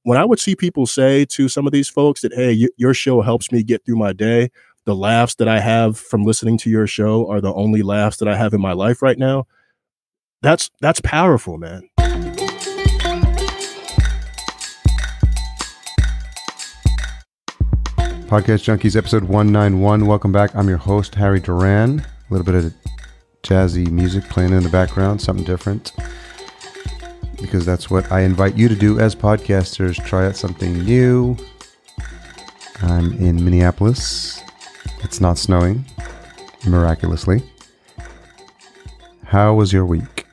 when I would see people say to some of these folks that, hey, your show helps me get through my day, the laughs that I have from listening to your show are the only laughs that I have in my life right now. That's powerful, man. Podcast Junkies, episode 191. Welcome back. I'm your host, Harry Duran. A little bit of jazzy music playing in the background, something different. Because that's what I invite you to do as podcasters. Try out something new. I'm in Minneapolis. It's not snowing, miraculously. How was your week?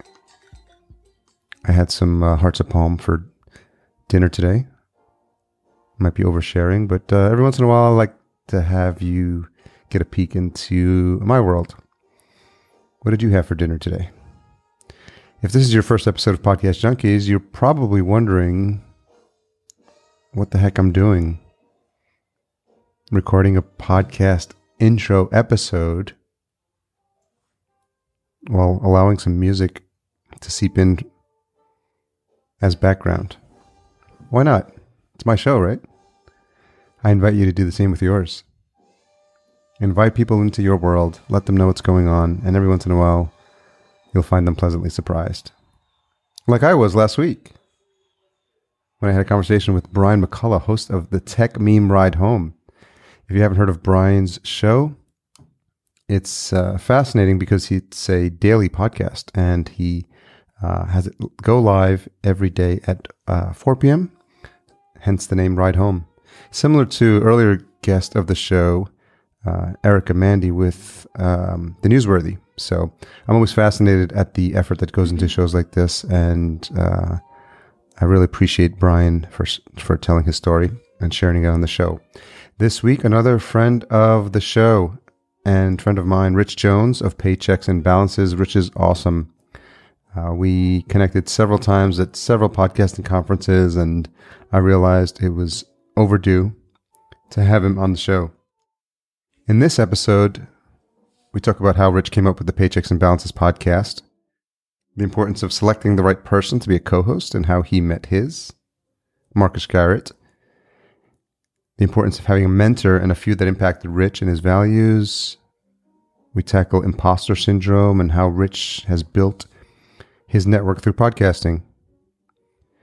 I had some hearts of palm for dinner today. Might be oversharing, but every once in a while I like to have you get a peek into my world. What did you have for dinner today? If this is your first episode of Podcast Junkies, you're probably wondering what the heck I'm doing. Recording a podcast intro episode while allowing some music to seep in as background. Why not? It's my show, right? I invite you to do the same with yours. Invite people into your world, let them know what's going on, and every once in a while, you'll find them pleasantly surprised. Like I was last week, when I had a conversation with Brian McCullough, host of the Tech Meme Ride Home. If you haven't heard of Brian's show, it's fascinating because it's a daily podcast, and he has it go live every day at 4 p.m., hence the name Ride Home. Similar to earlier guest of the show, Erica Mandy with The Newsworthy. So I'm always fascinated at the effort that goes into shows like this, and I really appreciate Brian for telling his story and sharing it on the show. This week, another friend of the show and friend of mine, Rich Jones of Paychecks and Balances. Rich is awesome. We connected several times at several podcasting conferences, and I realized it was overdue to have him on the show. In this episode, we talk about how Rich came up with the Paychecks and Balances podcast, the importance of selecting the right person to be a co-host and how he met his, Marcus Garrett, the importance of having a mentor and a few that impacted Rich and his values. We tackle Imposter Syndrome and how Rich has built his network through podcasting.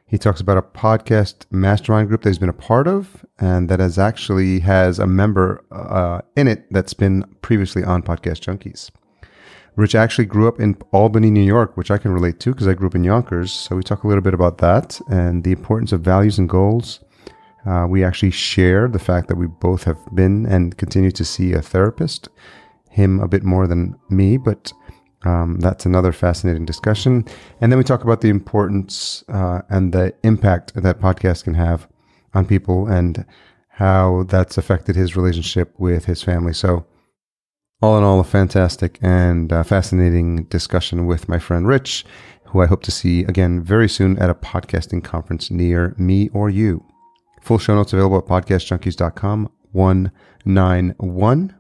He talks about a podcast mastermind group that he's been a part of and that has a member in it that's been previously on Podcast Junkies. Rich actually grew up in Albany, New York, which I can relate to because I grew up in Yonkers. So we talk a little bit about that and the importance of values and goals. We actually share the fact that we both have been and continue to see a therapist, him a bit more than me, but that's another fascinating discussion. And then we talk about the importance and the impact that podcast can have on people and how that's affected his relationship with his family. So all in all, a fantastic and fascinating discussion with my friend Rich, who I hope to see again very soon at a podcasting conference near me or you. Full show notes available at podcastjunkies.com 191.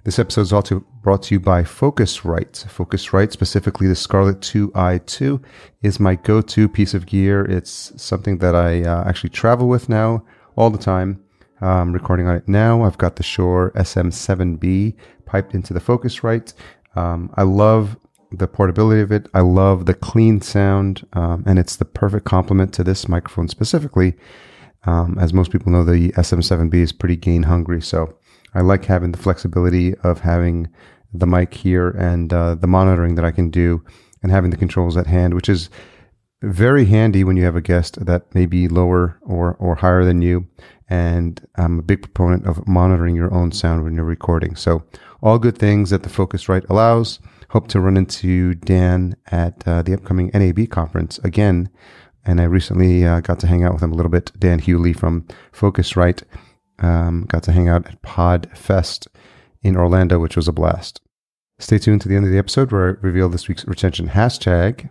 This episode is also brought to you by Focusrite. Focusrite, specifically the Scarlett 2i2, is my go-to piece of gear. It's something that I actually travel with now all the time. I'm recording on it now. I've got the Shure SM7B piped into the Focusrite. I love the portability of it. I love the clean sound, and it's the perfect complement to this microphone specifically. As most people know, the SM7B is pretty gain hungry, so I like having the flexibility of having the mic here and the monitoring that I can do and having the controls at hand, which is very handy when you have a guest that may be lower or higher than you. And I'm a big proponent of monitoring your own sound when you're recording. So all good things that the Focusrite allows. Hope to run into Dan at the upcoming NAB conference again. And I recently got to hang out with him a little bit. Dan Hewley from Focusrite. Got to hang out at PodFest in Orlando, which was a blast. Stay tuned to the end of the episode where I reveal this week's retention hashtag.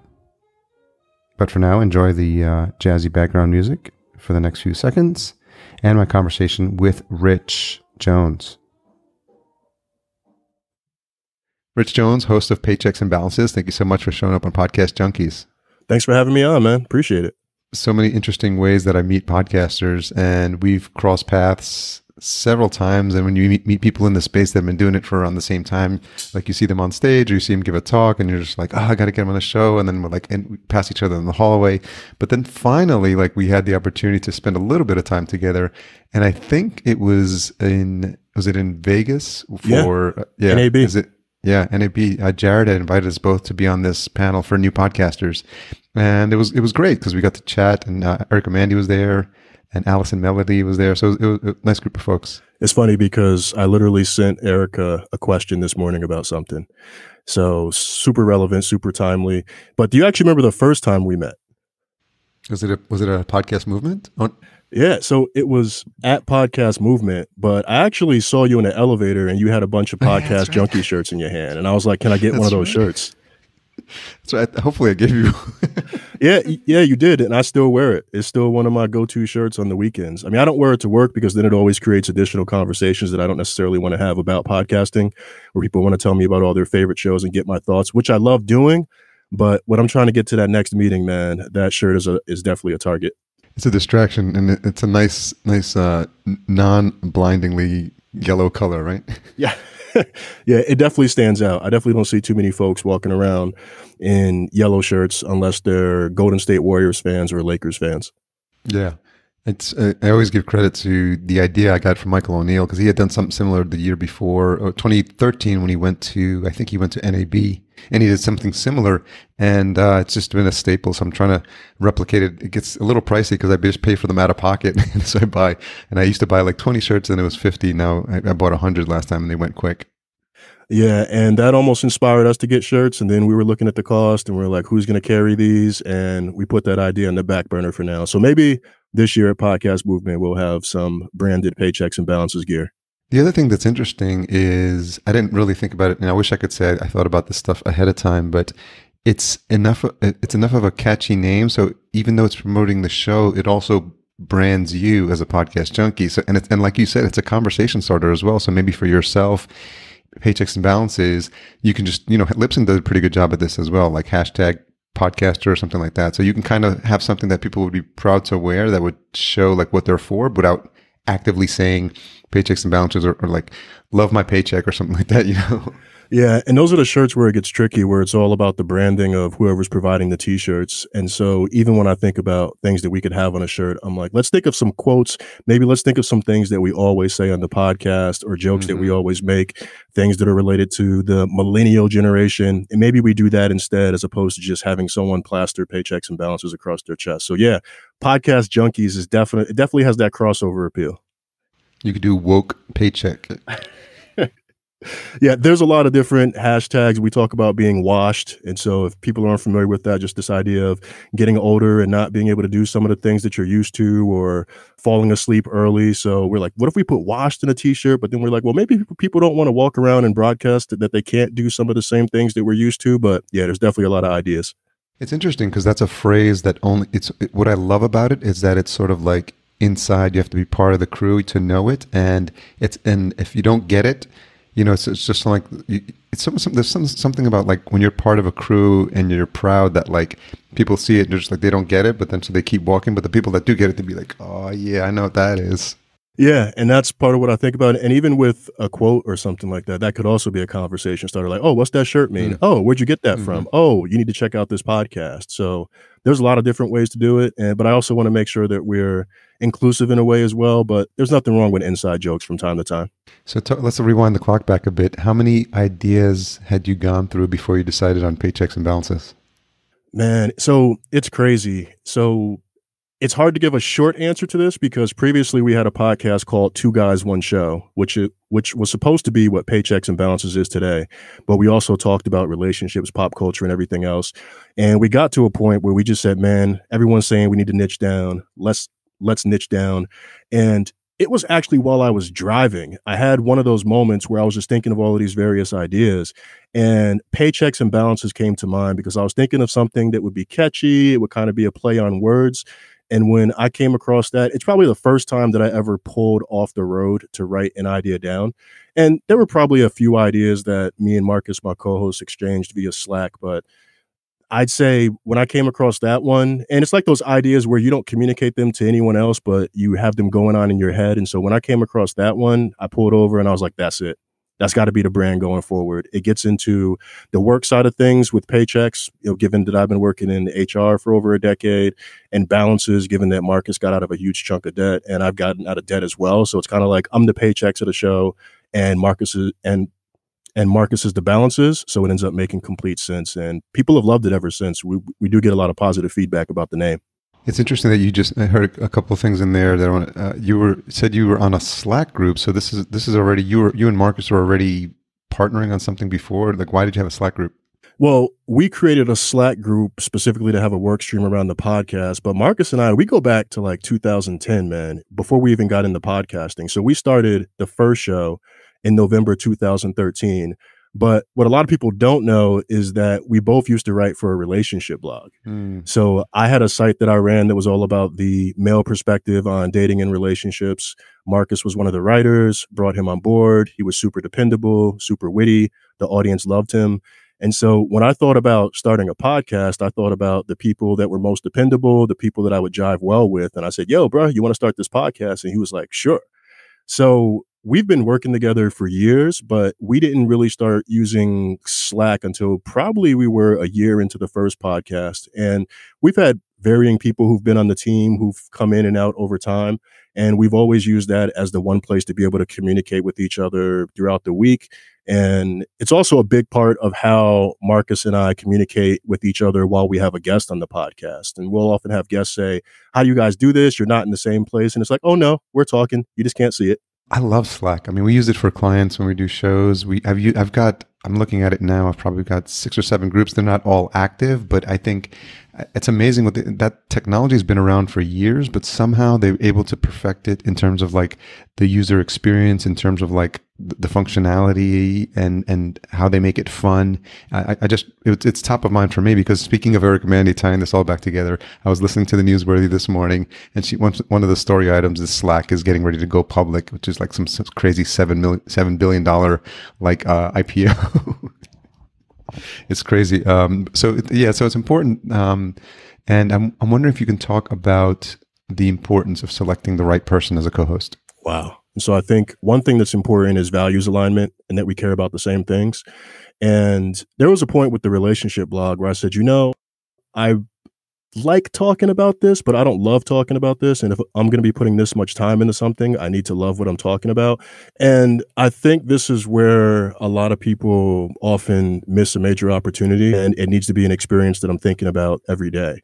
But for now, enjoy the jazzy background music for the next few seconds and my conversation with Rich Jones. Rich Jones, host of Paychecks and Balances. Thank you so much for showing up on Podcast Junkies. Thanks for having me on, man. Appreciate it. so many interesting ways that I meet podcasters, and we've crossed paths several times. And when you meet people in the space that have been doing it for around the same time, like you see them on stage or you see them give a talk and you're just like, oh, I got to get them on the show. And then we're like, and we pass each other in the hallway. But then finally, like we had the opportunity to spend a little bit of time together. And I think it was in Vegas for, NAB. NAB. Jared had invited us both to be on this panel for new podcasters. And it was great because we got to chat, and Erica Mandy was there, and Allison Melody was there. So it was a nice group of folks. It's funny because I literally sent Erica a question this morning about something. So super relevant, super timely. But do you actually remember the first time we met? Was it a podcast movement? Yeah, so it was at Podcast Movement, but I actually saw you in the elevator and you had a bunch of Podcast Junkie shirts in your hand. And I was like, can I get one of those shirts? That's right. Hopefully I gave you. Yeah, you did. And I still wear it. It's still one of my go-to shirts on the weekends. I mean, I don't wear it to work because then it always creates additional conversations that I don't necessarily want to have about podcasting, where people want to tell me about all their favorite shows and get my thoughts, which I love doing. But when I'm trying to get to that next meeting, man, that shirt is definitely a target. It's a distraction, and it's a nice, non-blindingly yellow color, right? Yeah. Yeah, it definitely stands out. I definitely don't see too many folks walking around in yellow shirts unless they're Golden State Warriors fans or Lakers fans. Yeah. I always give credit to the idea I got from Michael O'Neill, because he had done something similar the year before, 2013, when he went to NAB, and he did something similar, and it's just been a staple. So I'm trying to replicate it. It gets a little pricey because I just pay for them out of pocket. And so I used to buy like 20 shirts and it was 50. Now I bought 100 last time and they went quick. Yeah, and that almost inspired us to get shirts. And then we were looking at the cost and we were like, who's going to carry these? And we put that idea on the back burner for now. So maybe this year at Podcast Movement, we'll have some branded Paychecks and Balances gear. The other thing that's interesting is I didn't really think about it, and I wish I could say I thought about this stuff ahead of time, but it's enough of a catchy name. So even though it's promoting the show, it also brands you as a podcast junkie. So and like you said, it's a conversation starter as well. So maybe for yourself, Paychecks and Balances, you can just, Lipson does a pretty good job at this as well, like hashtag podcaster or something like that. So you can kind of have something that people would be proud to wear that would show like what they're for, without actively saying Paychecks and Balances or like love my paycheck or something like that, Yeah, and those are the shirts where it gets tricky, where it's all about the branding of whoever's providing the t-shirts. And so even when I think about things that we could have on a shirt, I'm like, let's think of some quotes. Maybe let's think of some things that we always say on the podcast, or jokes that we always make, things that are related to the millennial generation. And maybe we do that instead, as opposed to just having someone plaster Paychecks and Balances across their chest. So yeah, Podcast Junkies it definitely has that crossover appeal. You could do woke paycheck. Yeah, there's a lot of different hashtags. We talk about being washed. And so if people aren't familiar with that, just this idea of getting older and not being able to do some of the things that you're used to, or falling asleep early. So we're like, what if we put washed in a t-shirt? But then we're like, well, maybe people don't want to walk around and broadcast that they can't do some of the same things that we're used to. But yeah, there's definitely a lot of ideas. It's interesting because that's a phrase that what I love about it is that it's sort of like inside, you have to be part of the crew to know it. And if you don't get it, it's just like, there's something about like when you're part of a crew and you're proud that like people see it and they're just like, they don't get it, but then so they keep walking. But the people that do get it, they'd be like, oh yeah, I know what that is. Yeah, and that's part of what I think about. And even with a quote or something like that, that could also be a conversation starter. Like, oh, what's that shirt mean? Oh, where'd you get that from? Oh, you need to check out this podcast. So there's a lot of different ways to do it. But I also want to make sure that we're inclusive in a way as well. But there's nothing wrong with inside jokes from time to time. So let's rewind the clock back a bit. How many ideas had you gone through before you decided on Paychecks and Balances? Man, so it's crazy. So it's hard to give a short answer to this because previously we had a podcast called Two Guys, One Show, which was supposed to be what Paychecks and Balances is today. But we also talked about relationships, pop culture, and everything else. And we got to a point where we just said, man, everyone's saying we need to niche down. Let's niche down. And it was actually while I was driving, I had one of those moments where I was just thinking of all of these various ideas, and Paychecks and Balances came to mind because I was thinking of something that would be catchy. It would kind of be a play on words. And when I came across that, it's probably the first time that I ever pulled off the road to write an idea down. And there were probably a few ideas that me and Marcus, my co-host, exchanged via Slack, but I'd say when I came across that one, and it's like those ideas where you don't communicate them to anyone else, but you have them going on in your head. And so when I came across that one, I pulled over and I was like, that's it. That's got to be the brand going forward. It gets into the work side of things with Paychecks, given that I've been working in HR for over a decade, and Balances, given that Marcus got out of a huge chunk of debt and I've gotten out of debt as well. So it's kind of like I'm the Paychecks of the show and Marcus is the Balances. So it ends up making complete sense. And people have loved it ever since. We do get a lot of positive feedback about the name. It's interesting that you just heard a couple of things in there that you said you were on a Slack group. So this is already you and Marcus were already partnering on something before. Like, why did you have a Slack group? Well, we created a Slack group specifically to have a work stream around the podcast. But Marcus and I, we go back to like 2010, man, before we even got into podcasting. So we started the first show in November 2013. But what a lot of people don't know is that we both used to write for a relationship blog. So I had a site that I ran that was all about the male perspective on dating and relationships. Marcus was one of the writers, brought him on board. He was super dependable, super witty. The audience loved him. And so when I thought about starting a podcast, I thought about the people that were most dependable, the people that I would jive well with. And I said, yo, bro, you want to start this podcast? And he was like, sure. So we've been working together for years, but we didn't really start using Slack until probably we were a year into the first podcast. And we've had varying people who've been on the team who've come in and out over time. And we've always used that as the one place to be able to communicate with each other throughout the week. And it's also a big part of how Marcus and I communicate with each other while we have a guest on the podcast. And we'll often have guests say, how do you guys do this? You're not in the same place. And it's like, oh no, we're talking. You just can't see it. I love Slack. I mean, we use it for clients when we do shows. I'm looking at it now. I've probably got 6 or 7 groups. They're not all active, but I think it's amazing that technology has been around for years, but somehow they're able to perfect it in terms of like the user experience, in terms of like the functionality and how they make it fun. It's top of mind for me because speaking of Eric Mandy, tying this all back together, I was listening to the Newsworthy this morning, and one of the story items is Slack is getting ready to go public, which is like some crazy $7 billion like IPO. It's crazy. So it's important. And I'm wondering if you can talk about the importance of selecting the right person as a co-host. Wow. So I think one thing that's important is values alignment and that we care about the same things. And there was a point with the relationship blog where I said, I like talking about this, but I don't love talking about this. And if I'm going to be putting this much time into something, I need to love what I'm talking about. And I think this is where a lot of people often miss a major opportunity, and it needs to be an experience that I'm thinking about every day.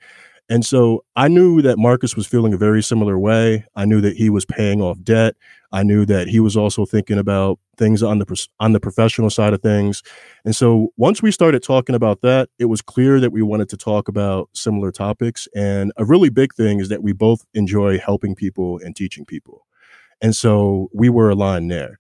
And so I knew that Marcus was feeling a very similar way. I knew that he was paying off debt. I knew that he was also thinking about things on the professional side of things. And so once we started talking about that, it was clear that we wanted to talk about similar topics. And a really big thing is that we both enjoy helping people and teaching people. And so we were aligned there.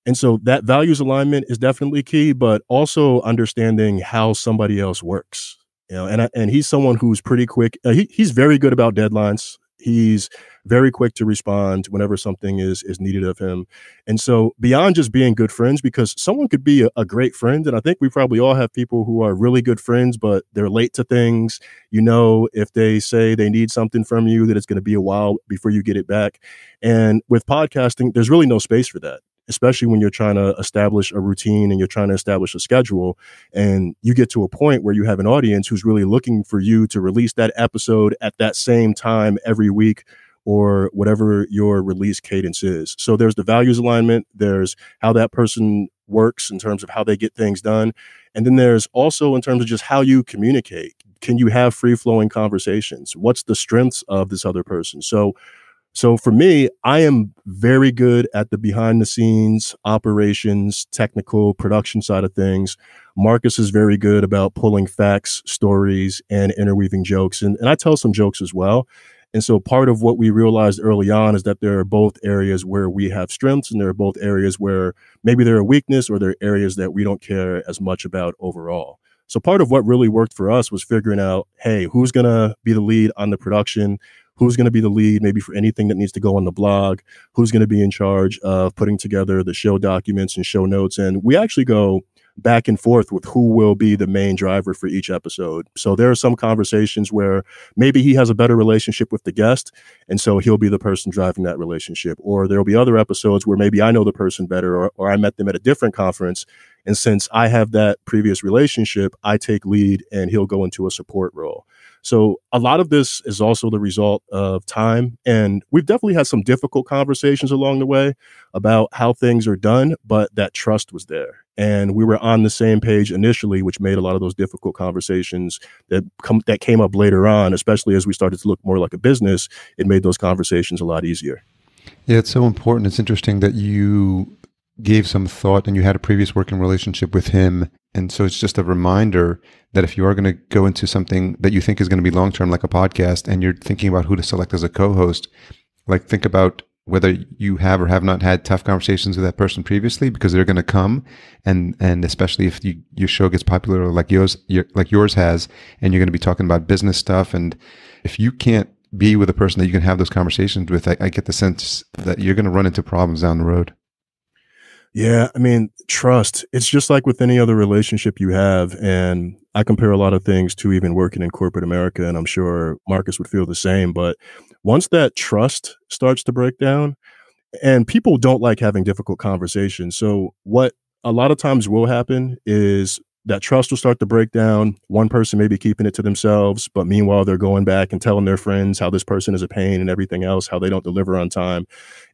And so that values alignment is definitely key, but also understanding how somebody else works. And he's someone who's pretty quick. He's very good about deadlines. He's very quick to respond whenever something is needed of him. And so beyond just being good friends, because someone could be a great friend, and I think we probably all have people who are really good friends, but they're late to things. If they say they need something from you, that it's going to be a while before you get it back. And with podcasting, there's really no space for that, especially when you're trying to establish a routine and you're trying to establish a schedule, and you get to a point where you have an audience who's really looking for you to release that episode at that same time every week, or whatever your release cadence is. So there's the values alignment, there's how that person works in terms of how they get things done. And then there's also in terms of just how you communicate. Can you have free-flowing conversations? What's the strengths of this other person? So for me, I am very good at the behind the scenes operations, technical production side of things. Marcus is very good about pulling facts, stories, and interweaving jokes. And I tell some jokes as well. And so part of what we realized early on is that there are both areas where we have strengths, and there are both areas where maybe they're a weakness, or there are areas that we don't care as much about overall. So part of what really worked for us was figuring out, hey, who's going to be the lead on the production? Who's going to be the lead maybe for anything that needs to go on the blog? Who's going to be in charge of putting together the show documents and show notes? And we actually go back and forth with who will be the main driver for each episode. So there are some conversations where maybe he has a better relationship with the guest, and so he'll be the person driving that relationship. Or there'll be other episodes where maybe I know the person better, or I met them at a different conference. And since I have that previous relationship, I take lead and he'll go into a support role. So a lot of this is also the result of time. And we've definitely had some difficult conversations along the way about how things are done, but that trust was there. And we were on the same page initially, which made a lot of those difficult conversations that came up later on, especially as we started to look more like a business. It made those conversations a lot easier. Yeah, it's so important. It's interesting that you gave some thought and you had a previous working relationship with him. And so it's just a reminder that if you are going to go into something that you think is going to be long-term, like a podcast, and you're thinking about who to select as a co-host, like think about whether you have or have not had tough conversations with that person previously, because they're going to come. And especially if your show gets popular like yours has, and you're going to be talking about business stuff. And if you can't be with a person that you can have those conversations with, I get the sense that you're going to run into problems down the road. Yeah, I mean, trust. It's just like with any other relationship you have. And I compare a lot of things to even working in corporate America, and I'm sure Marcus would feel the same. But once that trust starts to break down, and people don't like having difficult conversations. So what a lot of times will happen is that trust will start to break down. One person may be keeping it to themselves, but meanwhile, they're going back and telling their friends how this person is a pain and everything else, how they don't deliver on time.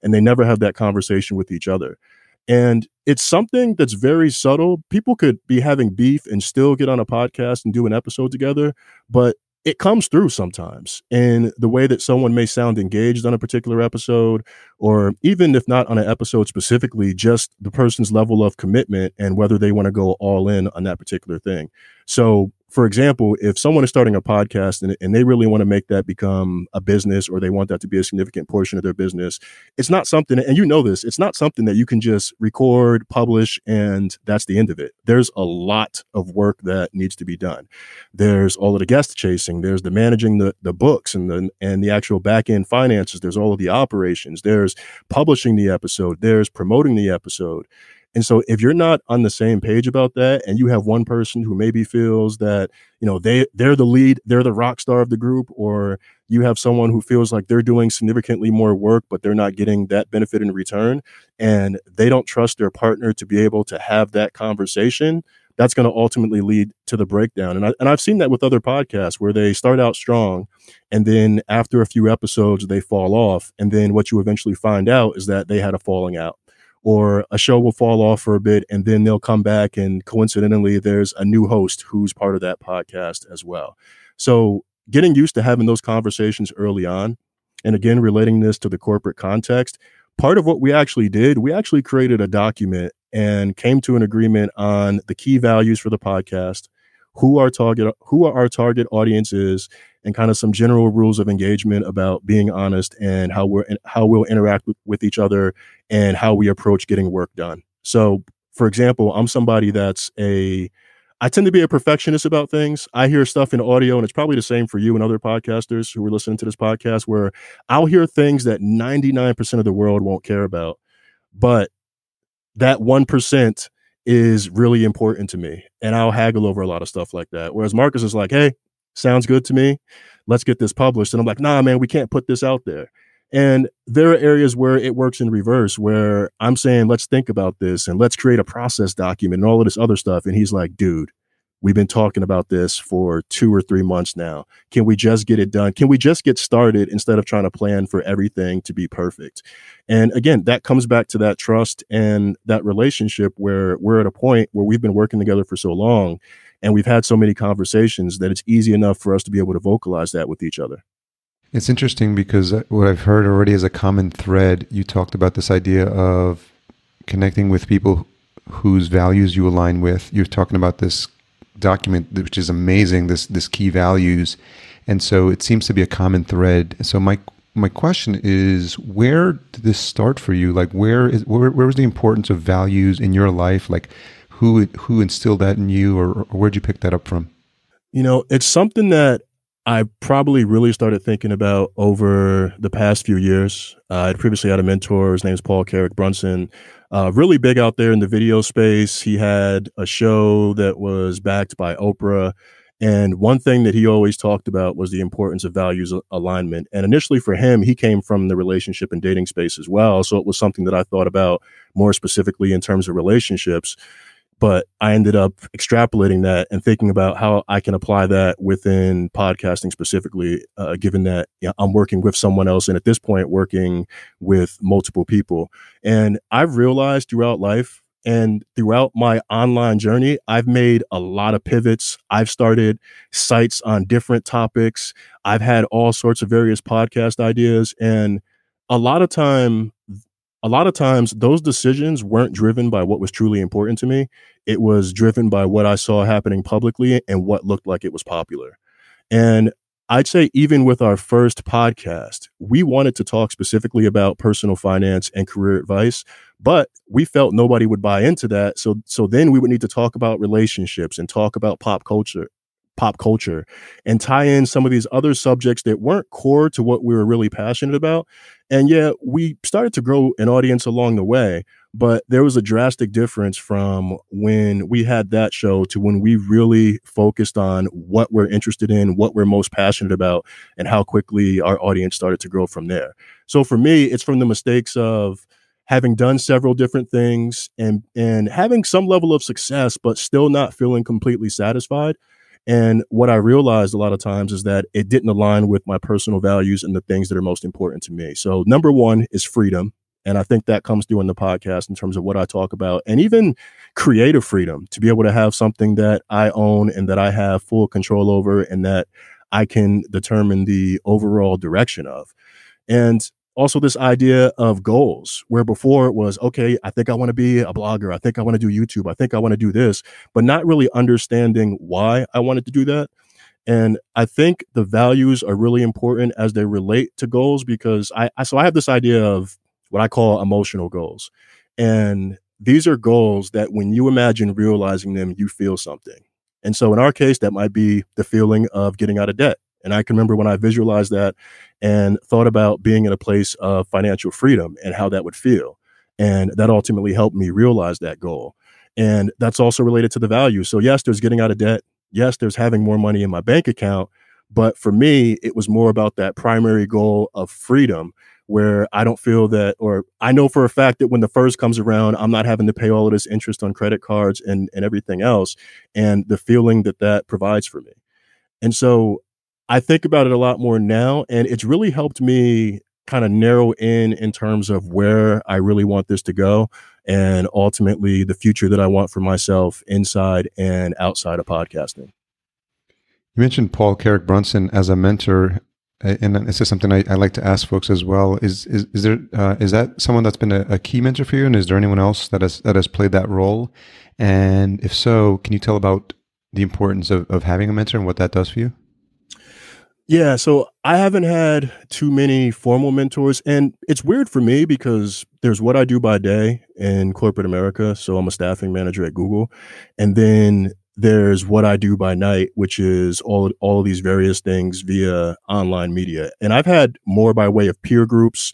And they never have that conversation with each other. And it's something that's very subtle. People could be having beef and still get on a podcast and do an episode together, but it comes through sometimes in the way that someone may sound engaged on a particular episode, or even if not on an episode specifically, just the person's level of commitment and whether they want to go all in on that particular thing. So, for example, if someone is starting a podcast and they really want to make that become a business, or they want that to be a significant portion of their business, it's not something, and you know this, it's not something that you can just record, publish, and that's the end of it. There's a lot of work that needs to be done. There's all of the guest chasing, there's the managing the books and the actual back end finances, there's all of the operations, there's publishing the episode, there's promoting the episode. And so if you're not on the same page about that, and you have one person who maybe feels that, you know, they're the lead, they're the rock star of the group, or you have someone who feels like they're doing significantly more work, but they're not getting that benefit in return, and they don't trust their partner to be able to have that conversation, that's going to ultimately lead to the breakdown. And I've seen that with other podcasts where they start out strong, and then after a few episodes, they fall off. And then what you eventually find out is that they had a falling out. Or a show will fall off for a bit, and then they'll come back, and coincidentally, there's a new host who's part of that podcast as well. So getting used to having those conversations early on, and again, relating this to the corporate context, part of what we actually did, we actually created a document and came to an agreement on the key values for the podcast, who our target audience is, and kind of some general rules of engagement about being honest and how we'll interact with each other and how we approach getting work done. So, for example, I'm somebody I tend to be a perfectionist about things. I hear stuff in audio, and it's probably the same for you and other podcasters who are listening to this podcast, where I'll hear things that 99% of the world won't care about, but that 1% is really important to me, and I'll haggle over a lot of stuff like that. Whereas Marcus is like, hey, sounds good to me, let's get this published. And I'm like, nah, man, we can't put this out there. And there are areas where it works in reverse, where I'm saying, let's think about this and let's create a process document and all of this other stuff. And he's like, dude, we've been talking about this for 2 or 3 months now. Can we just get it done? Can we just get started instead of trying to plan for everything to be perfect? And again, that comes back to that trust and that relationship where we're at a point where we've been working together for so long, and we've had so many conversations that it's easy enough for us to be able to vocalize that with each other. It's interesting because what I've heard already is a common thread. You talked about this idea of connecting with people whose values you align with. You're talking about this document, which is amazing, this key values. And so it seems to be a common thread. So my question is, where did this start for you? Like, where was the importance of values in your life? Like, who instilled that in you, or where'd you pick that up from? You know, it's something that I probably really started thinking about over the past few years. I'd previously had a mentor. His name is Paul Carrick Brunson, really big out there in the video space. He had a show that was backed by Oprah. And one thing that he always talked about was the importance of values alignment. And initially for him, he came from the relationship and dating space as well. So it was something that I thought about more specifically in terms of relationships. But I ended up extrapolating that and thinking about how I can apply that within podcasting specifically, given that I'm working with someone else and at this point working with multiple people. And I've realized throughout life and throughout my online journey, I've made a lot of pivots. I've started sites on different topics. I've had all sorts of various podcast ideas. And a lot of time, a lot of times those decisions weren't driven by what was truly important to me. It was driven by what I saw happening publicly and what looked like it was popular. And I'd say even with our first podcast, we wanted to talk specifically about personal finance and career advice, but we felt nobody would buy into that. So then we would need to talk about relationships and talk about pop culture and tie in some of these other subjects that weren't core to what we were really passionate about. And yeah, we started to grow an audience along the way, but there was a drastic difference from when we had that show to when we really focused on what we're interested in, what we're most passionate about, and how quickly our audience started to grow from there. So for me, it's from the mistakes of having done several different things and having some level of success, but still not feeling completely satisfied. And what I realized a lot of times is that it didn't align with my personal values and the things that are most important to me. So number one is freedom. And I think that comes through in the podcast in terms of what I talk about, and even creative freedom to be able to have something that I own and that I have full control over and that I can determine the overall direction of. And also this idea of goals, where before it was, okay, I think I want to be a blogger. I think I want to do YouTube. I think I want to do this, but not really understanding why I wanted to do that. And I think the values are really important as they relate to goals, because I have this idea of what I call emotional goals. And these are goals that when you imagine realizing them, you feel something. And so in our case, that might be the feeling of getting out of debt. And I can remember when I visualized that and thought about being in a place of financial freedom and how that would feel. And that ultimately helped me realize that goal. And that's also related to the value. So yes, there's getting out of debt. Yes, there's having more money in my bank account. But for me, it was more about that primary goal of freedom, where I don't feel that, or I know for a fact that when the first comes around, I'm not having to pay all of this interest on credit cards and everything else, and the feeling that that provides for me. And so I think about it a lot more now, and it's really helped me kind of narrow in terms of where I really want this to go, and ultimately the future that I want for myself inside and outside of podcasting. You mentioned Paul Carrick Brunson as a mentor, and this is something I like to ask folks as well. Is that someone that's been a key mentor for you, and is there anyone else that has played that role? And if so, can you tell about the importance of having a mentor and what that does for you? Yeah, so I haven't had too many formal mentors, and it's weird for me because there's what I do by day in corporate America. So I'm a staffing manager at Google, and then there's what I do by night, which is all of these various things via online media. And I've had more by way of peer groups.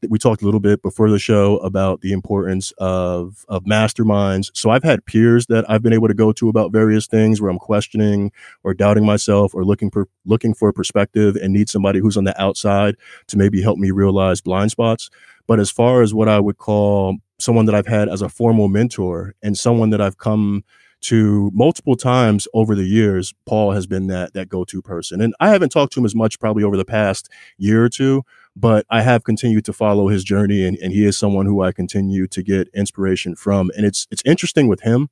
We talked a little bit before the show about the importance of masterminds. So I've had peers that I've been able to go to about various things where I'm questioning or doubting myself or looking for a perspective and need somebody who's on the outside to maybe help me realize blind spots. But as far as what I would call someone that I've had as a formal mentor and someone that I've come to multiple times over the years, Paul has been that go-to person. And I haven't talked to him as much probably over the past year or two, but I have continued to follow his journey, and he is someone who I continue to get inspiration from. And it's interesting with him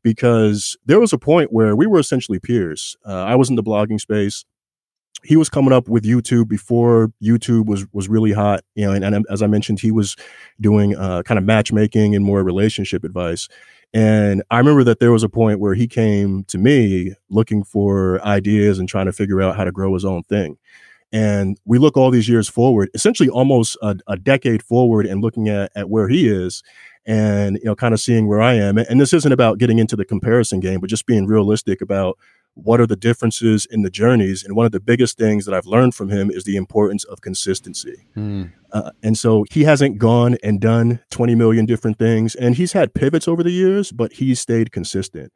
because there was a point where we were essentially peers. I was in the blogging space. He was coming up with YouTube before YouTube was really hot, and as I mentioned, he was doing kind of matchmaking and more relationship advice. And I remember that there was a point where he came to me looking for ideas and trying to figure out how to grow his own thing. And we look all these years forward, essentially almost a decade forward, and looking at where he is and, kind of seeing where I am. And this isn't about getting into the comparison game, but just being realistic about what are the differences in the journeys. And one of the biggest things that I've learned from him is the importance of consistency. And so he hasn't gone and done 20 million different things, and he's had pivots over the years, but he's stayed consistent.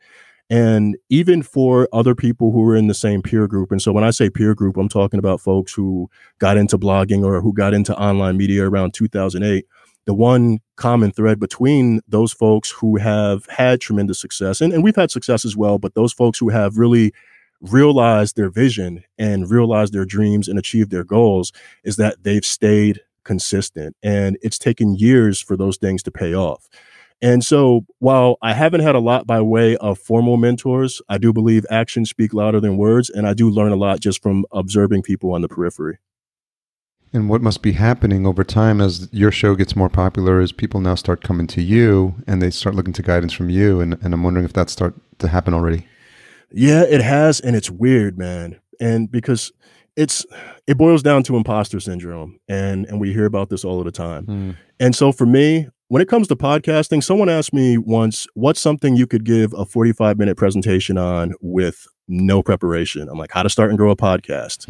And even for other people who are in the same peer group, and so when I say peer group, I'm talking about folks who got into blogging or who got into online media around 2008. The one common thread between those folks who have had tremendous success, and we've had success as well, but those folks who have really realized their vision and realized their dreams and achieved their goals, is that they've stayed consistent. And it's taken years for those things to pay off. And so while I haven't had a lot by way of formal mentors, I do believe actions speak louder than words. And I do learn a lot just from observing people on the periphery. And what must be happening over time as your show gets more popular is people now start coming to you and they start looking to guidance from you. And I'm wondering if that's start to happen already. Yeah, it has. And it's weird, man. And because it boils down to imposter syndrome. And we hear about this all of the time. And so for me, when it comes to podcasting, someone asked me once, what's something you could give a 45-minute presentation on with no preparation? I'm like, how to start and grow a podcast,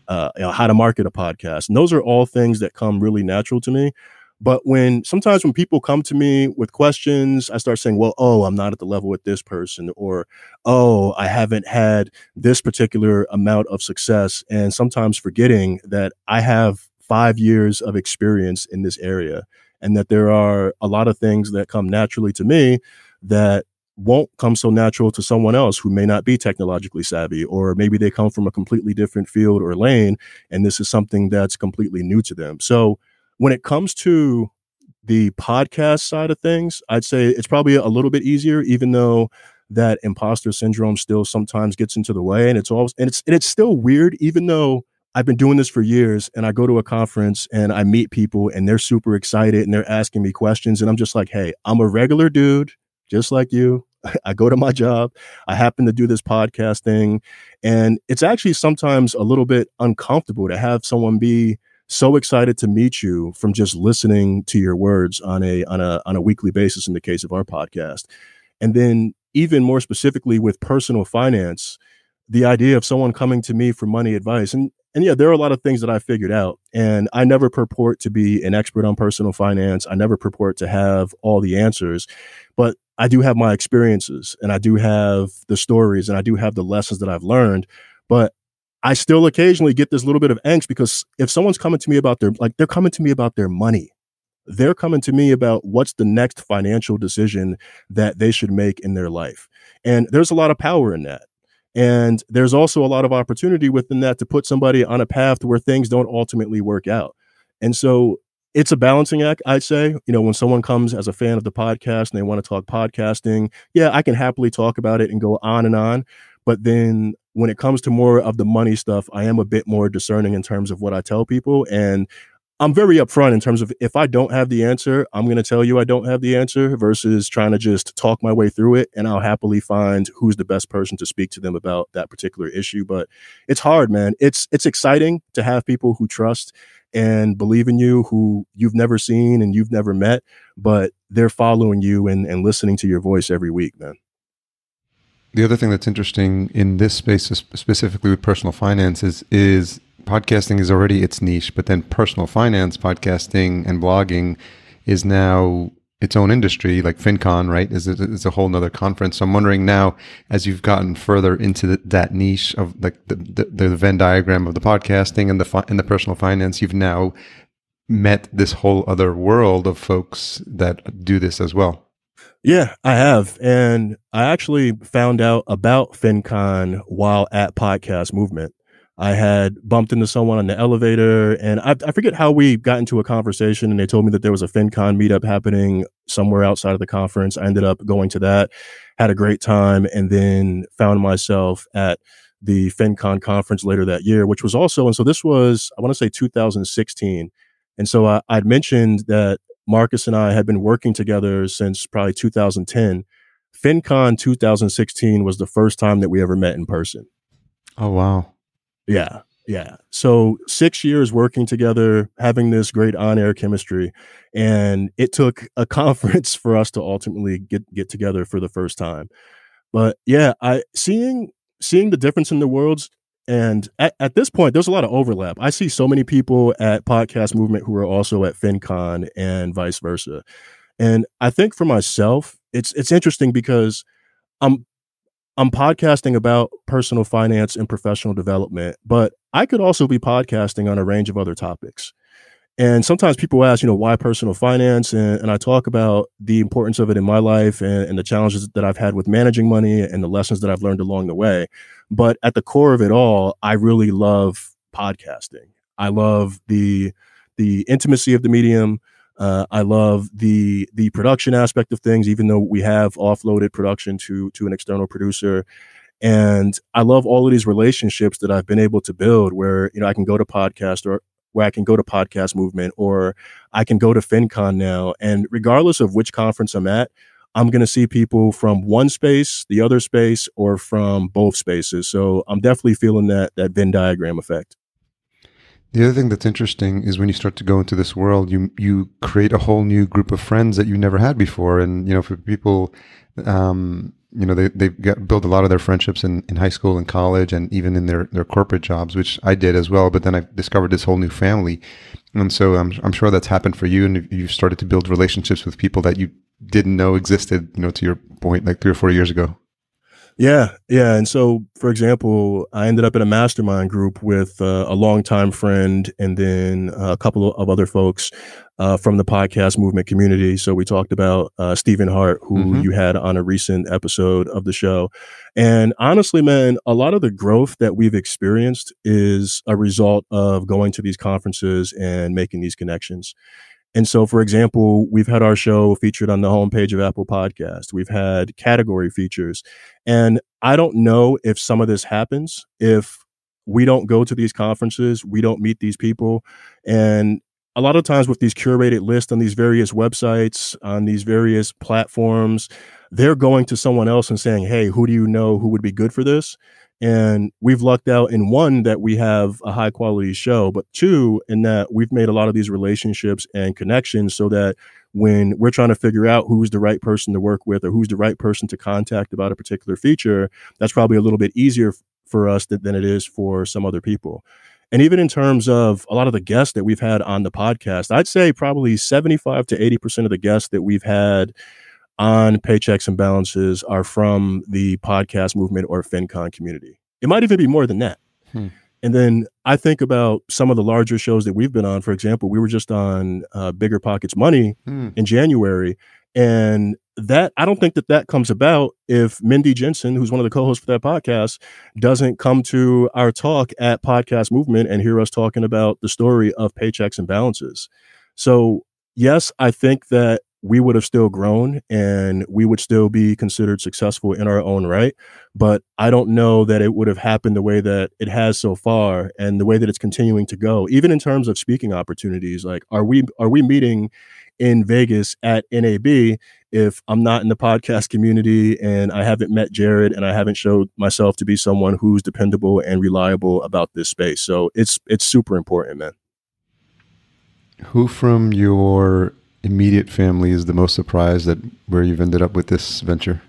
how to market a podcast. And those are all things that come really natural to me. But sometimes when people come to me with questions, I start saying, well, I'm not at the level with this person, or, I haven't had this particular amount of success. And sometimes forgetting that I have 5 years of experience in this area, and that there are a lot of things that come naturally to me that won't come so natural to someone else who may not be technologically savvy, or maybe they come from a completely different field or lane, and this is something that's completely new to them. So when it comes to the podcast side of things, I'd say it's probably a little bit easier, even though that imposter syndrome still sometimes gets into the way. And it's still weird, even though I've been doing this for years, and I go to a conference and I meet people and they're super excited and they're asking me questions. And I'm just like, hey, I'm a regular dude, just like you. I go to my job. I happen to do this podcast thing. And it's actually sometimes a little bit uncomfortable to have someone be so excited to meet you from just listening to your words on a weekly basis in the case of our podcast. And then even more specifically with personal finance, the idea of someone coming to me for money advice. And yeah, there are a lot of things that I figured out, and I never purport to be an expert on personal finance. I never purport to have all the answers, but I do have my experiences, and I do have the stories, and I do have the lessons that I've learned. But I still occasionally get this little bit of angst, because if someone's coming to me about they're coming to me about their money. They're coming to me about what's the next financial decision that they should make in their life. And there's a lot of power in that. And there's also a lot of opportunity within that to put somebody on a path where things don't ultimately work out. And so it's a balancing act, I'd say. When someone comes as a fan of the podcast and they want to talk podcasting, yeah, I can happily talk about it and go on and on. But then when it comes to more of the money stuff, I am a bit more discerning in terms of what I tell people. And I'm very upfront in terms of, if I don't have the answer, I'm going to tell you I don't have the answer, versus trying to just talk my way through it. And I'll happily find who's the best person to speak to them about that particular issue. But it's hard, man. It's exciting to have people who trust and believe in you, who you've never seen and you've never met, but they're following you and listening to your voice every week, man. The other thing that's interesting in this space, specifically with personal finances, is podcasting is already its niche, but then personal finance, podcasting and blogging is now its own industry, like FinCon, right? Is a whole nother conference. So I'm wondering now, as you've gotten further into that niche of like the Venn diagram of the podcasting and the personal finance, you've now met this whole other world of folks that do this as well. Yeah, I have. And I actually found out about FinCon while at Podcast Movement. I had bumped into someone on the elevator, and I forget how we got into a conversation, and they told me that there was a FinCon meetup happening somewhere outside of the conference. I ended up going to that, had a great time, and then found myself at the FinCon conference later that year, which was also, and so this was, I want to say 2016. And so I'd mentioned that Marcus and I had been working together since probably 2010. FinCon 2016 was the first time that we ever met in person. Oh, wow. Yeah. So 6 years working together, having this great on-air chemistry. And it took a conference for us to ultimately get together for the first time. But yeah, seeing seeing the difference in the worlds. And at this point, there's a lot of overlap. I see so many people at Podcast Movement who are also at FinCon and vice versa. And I think for myself, it's interesting because I'm podcasting about personal finance and professional development, but I could also be podcasting on a range of other topics. And sometimes people ask, why personal finance? And I talk about the importance of it in my life and the challenges that I've had with managing money and the lessons that I've learned along the way. But at the core of it all, I really love podcasting. I love the intimacy of the medium. I love the production aspect of things, even though we have offloaded production to an external producer. And I love all of these relationships that I've been able to build where, I can go to Podcast Movement, or I can go to FinCon now. And regardless of which conference I'm at, I'm going to see people from one space, the other space, or from both spaces. So I'm definitely feeling that Venn diagram effect. The other thing that's interesting is when you start to go into this world, you create a whole new group of friends that you never had before. And, for people, they build a lot of their friendships in high school and college and even in their corporate jobs, which I did as well. But then I discovered this whole new family. And so I'm sure that's happened for you. And you've started to build relationships with people that you didn't know existed, to your point, like 3 or 4 years ago. Yeah. And so, for example, I ended up in a mastermind group with a longtime friend and then a couple of other folks from the Podcast Movement community. So we talked about Stephen Hart, who you had on a recent episode of the show. And honestly, man, a lot of the growth that we've experienced is a result of going to these conferences and making these connections. And so, for example, we've had our show featured on the homepage of Apple Podcast. We've had category features. And I don't know if some of this happens if we don't go to these conferences, we don't meet these people. And a lot of times with these curated lists on these various websites, on these various platforms, they're going to someone else and saying, hey, who do you know who would be good for this? And we've lucked out in one, that we have a high quality show, but two, in that we've made a lot of these relationships and connections so that when we're trying to figure out who's the right person to work with or who's the right person to contact about a particular feature, that's probably a little bit easier for us than it is for some other people. And even in terms of a lot of the guests that we've had on the podcast, I'd say probably 75 to 80% of the guests that we've had on Paychecks and Balances are from the Podcast Movement or FinCon community. It might even be more than that. And then I think about some of the larger shows that we've been on. For example, we were just on Bigger Pockets Money in January. And that, I don't think that comes about if Mindy Jensen, who's one of the co-hosts for that podcast, doesn't come to our talk at Podcast Movement and hear us talking about the story of Paychecks and Balances. So yes, I think that we would have still grown and we would still be considered successful in our own right. But I don't know that it would have happened the way that it has so far and the way that it's continuing to go, even in terms of speaking opportunities. Like, are we meeting in Vegas at NAB if I'm not in the podcast community and I haven't met Jared and I haven't showed myself to be someone who's dependable and reliable about this space? So it's super important, man. Who from your immediate family is the most surprised at where you've ended up with this venture?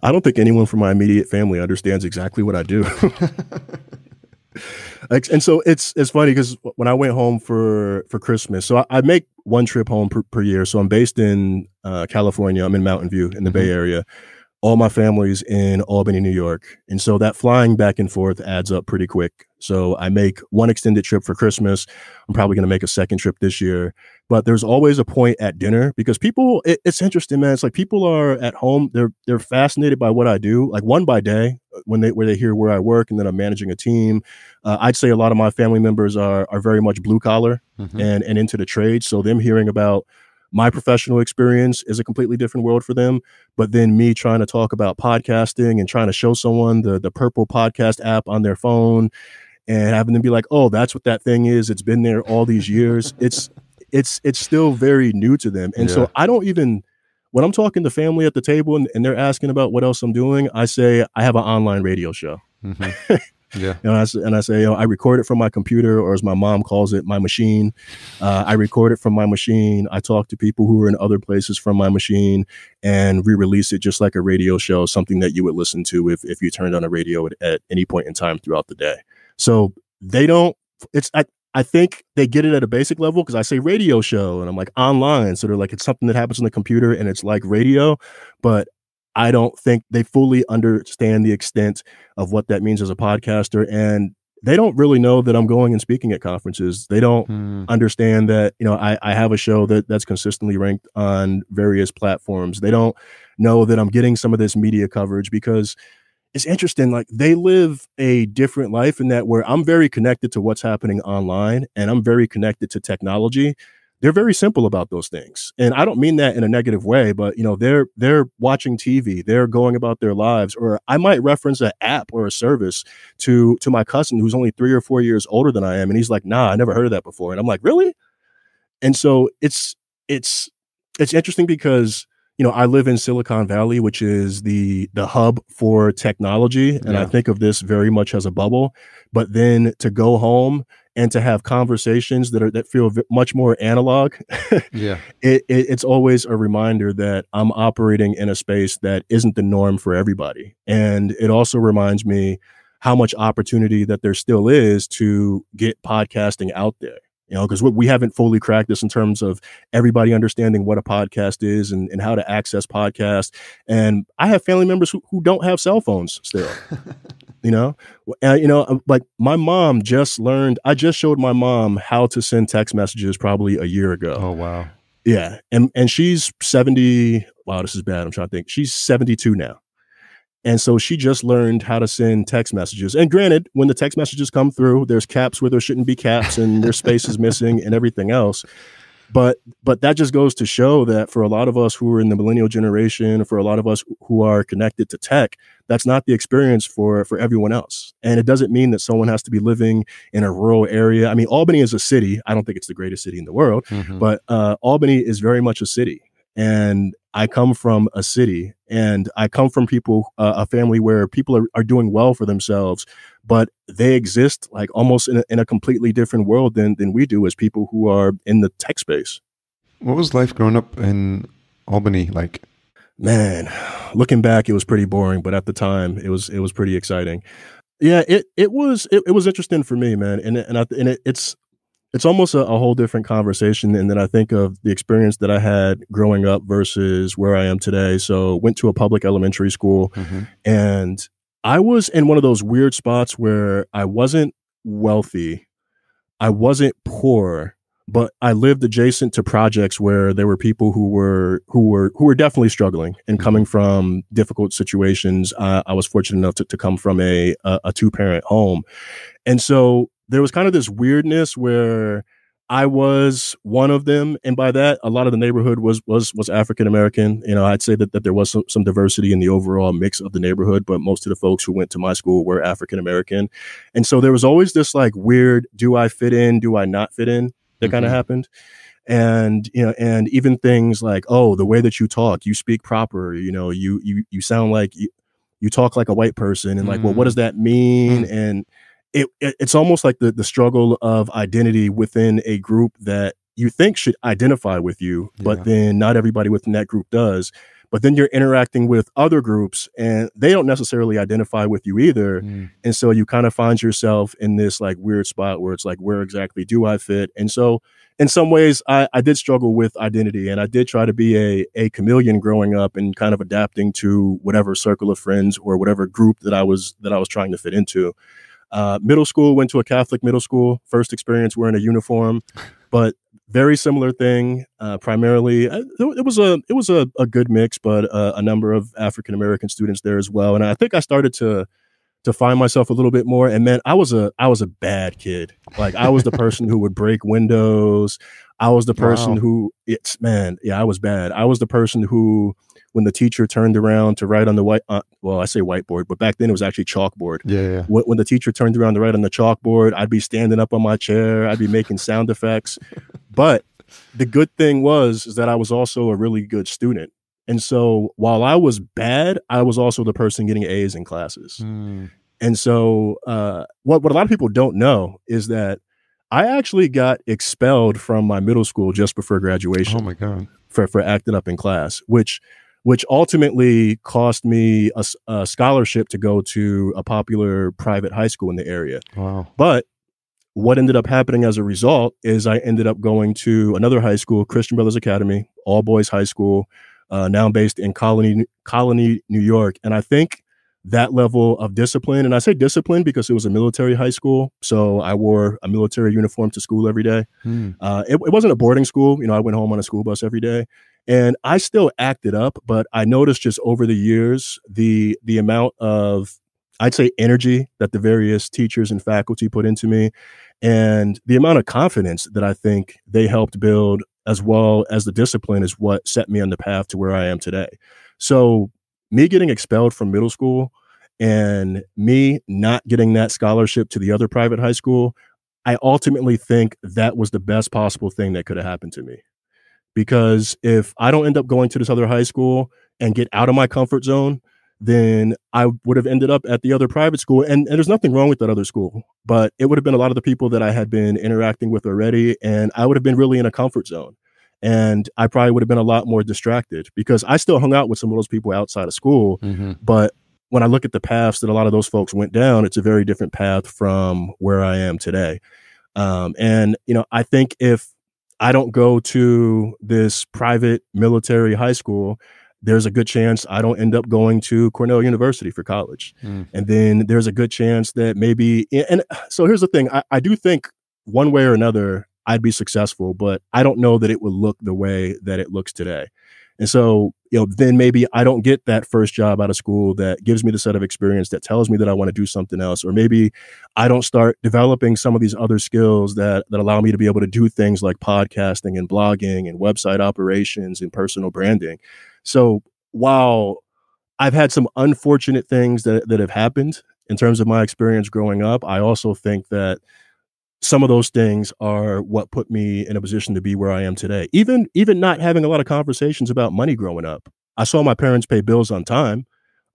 I don't think anyone from my immediate family understands exactly what I do. And so it's funny because when I went home for Christmas, so I make one trip home per year. So I'm based in California. I'm in Mountain View in the Bay Area. All my family's in Albany, New York. And so that flying back and forth adds up pretty quick. So I make one extended trip for Christmas. I'm probably going to make a second trip this year. But there's always a point at dinner because people, it's interesting, man. It's like people are at home. They're fascinated by what I do, like one by day where they hear where I work and then I'm managing a team. I'd say a lot of my family members are very much blue collar and into the trade. So them hearing about my professional experience is a completely different world for them. But then me trying to talk about podcasting and trying to show someone the Purple podcast app on their phone and having them be like, oh, that's what that thing is. It's been there all these years. It's still very new to them. And so I don't even, when I'm talking to family at the table and they're asking about what else I'm doing, I say I have an online radio show. Yeah. And I say, I record it from my computer, or as my mom calls it, my machine. I record it from my machine. I talk to people who are in other places from my machine and re-release it just like a radio show, something that you would listen to if you turned on a radio at any point in time throughout the day. So they don't, I think they get it at a basic level because I say radio show and I'm like online. So they're like, it's something that happens on the computer and it's like radio, but I don't think they fully understand the extent of what that means as a podcaster. And they don't really know that I'm going and speaking at conferences. They don't understand that, I have a show that's consistently ranked on various platforms. They don't know that I'm getting some of this media coverage because it's interesting. Like they live a different life in that where I'm very connected to what's happening online and I'm very connected to technology. They're very simple about those things. And I don't mean that in a negative way, but they're watching TV, they're going about their lives, or I might reference an app or a service to my cousin who's only 3 or 4 years older than I am. And he's like, nah, I never heard of that before. And I'm like, really? And so it's interesting because I live in Silicon Valley, which is the hub for technology. And I think of this very much as a bubble. But then to go home and to have conversations that feel much more analog, it's always a reminder that I'm operating in a space that isn't the norm for everybody. And it also reminds me how much opportunity that there still is to get podcasting out there. Because we haven't fully cracked this in terms of everybody understanding what a podcast is and how to access podcasts. And I have family members who don't have cell phones still, like my mom just learned, I just showed my mom how to send text messages probably a year ago. Oh, wow. Yeah. And she's 70. Wow, this is bad. I'm trying to think. She's 72 now. And so she just learned how to send text messages. And granted, when the text messages come through, there's caps where there shouldn't be caps and there's spaces missing and everything else. But that just goes to show that for a lot of us who are in the millennial generation, for a lot of us who are connected to tech, that's not the experience for everyone else. And it doesn't mean that someone has to be living in a rural area. I mean, Albany is a city. I don't think it's the greatest city in the world, but Albany is very much a city. And I come from a city and I come from a family where people are doing well for themselves, but they exist like almost in a completely different world than we do as people who are in the tech space. What was life growing up in Albany like? Man, looking back, it was pretty boring, but at the time it was pretty exciting. Yeah, it was interesting for me, man. And it's almost a whole different conversation. And then I think of the experience that I had growing up versus where I am today. So went to a public elementary school and I was in one of those weird spots where I wasn't wealthy. I wasn't poor, but I lived adjacent to projects where there were people who were definitely struggling and coming from difficult situations. I was fortunate enough to come from a 2-parent home. And so there was kind of this weirdness where I was one of them. And by that, a lot of the neighborhood was African-American. I'd say that there was some diversity in the overall mix of the neighborhood, but most of the folks who went to my school were African-American. And so there was always this like weird, do I fit in? Do I not fit in? That kind of happened. And, and even things like, oh, the way that you talk, you speak proper, you sound like you talk like a white person and like, well, what does that mean? And it's almost like the struggle of identity within a group that you think should identify with you, but then not everybody within that group does. But then you're interacting with other groups and they don't necessarily identify with you either. And so you kind of find yourself in this like weird spot where it's like, where exactly do I fit? And so in some ways I did struggle with identity and I did try to be a chameleon growing up and kind of adapting to whatever circle of friends or whatever group that I was trying to fit into. Middle school, went to a Catholic middle school, first experience wearing a uniform, but very similar thing. Primarily, it was a good mix, but a number of African-American students there as well. And I think I started to find myself a little bit more. And man, I was a bad kid. Like I was the person who would break windows. I was the person I was bad. I was the person who, when the teacher turned around to write on the I say whiteboard, but back then it was actually chalkboard. Yeah. When the teacher turned around to write on the chalkboard, I'd be standing up on my chair. I'd be making sound effects. But the good thing is that I was also a really good student. And so while I was bad, I was also the person getting A's in classes. And so what a lot of people don't know is that I actually got expelled from my middle school just before graduation. Oh my God. For acting up in class, which ultimately cost me a scholarship to go to a popular private high school in the area. Wow. But what ended up happening as a result is I ended up going to another high school, Christian Brothers Academy, all boys high school, now based in Colony, New York. And I think that level of discipline, and I say discipline because it was a military high school, so I wore a military uniform to school every day. It wasn't a boarding school. I went home on a school bus every day, and I still acted up, but I noticed just over the years, the amount of, I'd say, energy that the various teachers and faculty put into me, and the amount of confidence that I think they helped build, as well as the discipline, is what set me on the path to where I am today. So me getting expelled from middle school and me not getting that scholarship to the other private high school, I ultimately think that was the best possible thing that could have happened to me. Because if I don't end up going to this other high school and get out of my comfort zone, then I would have ended up at the other private school. And there's nothing wrong with that other school, but it would have been a lot of the people that I had been interacting with already, and I would have been really in a comfort zone. And I probably would have been a lot more distracted because I still hung out with some of those people outside of school. But when I look at the paths that a lot of those folks went down, it's a very different path from where I am today. And, I think if I don't go to this private military high school, there's a good chance I don't end up going to Cornell University for college. And then there's a good chance that maybe, and so here's the thing, I do think one way or another, I'd be successful, but I don't know that it would look the way that it looks today. And so, then maybe I don't get that first job out of school that gives me the set of experience that tells me that I want to do something else. Or maybe I don't start developing some of these other skills that allow me to be able to do things like podcasting and blogging and website operations and personal branding. So while I've had some unfortunate things that have happened in terms of my experience growing up, I also think that some of those things are what put me in a position to be where I am today. Even not having a lot of conversations about money growing up. I saw my parents pay bills on time.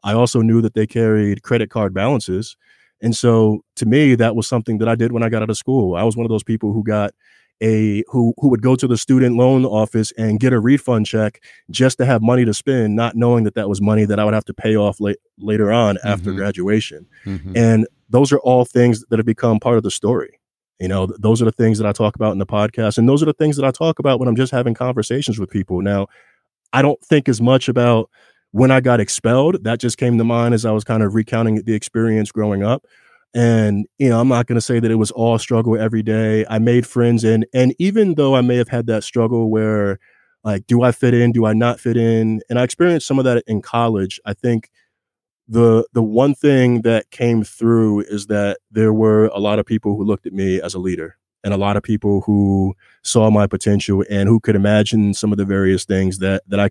I also knew that they carried credit card balances. And so to me, that was something that I did when I got out of school. I was one of those people who got who would go to the student loan office and get a refund check just to have money to spend, not knowing that was money that I would have to pay off later on after graduation. And those are all things that have become part of the story. Those are the things that I talk about in the podcast. And those are the things that I talk about when I'm just having conversations with people. Now, I don't think as much about when I got expelled. That just came to mind as I was kind of recounting the experience growing up. And, I'm not going to say that it was all struggle every day. I made friends. And even though I may have had that struggle where, like, do I fit in? Do I not fit in? And I experienced some of that in college. I think the one thing that came through is that there were a lot of people who looked at me as a leader, and a lot of people who saw my potential and who could imagine some of the various things that I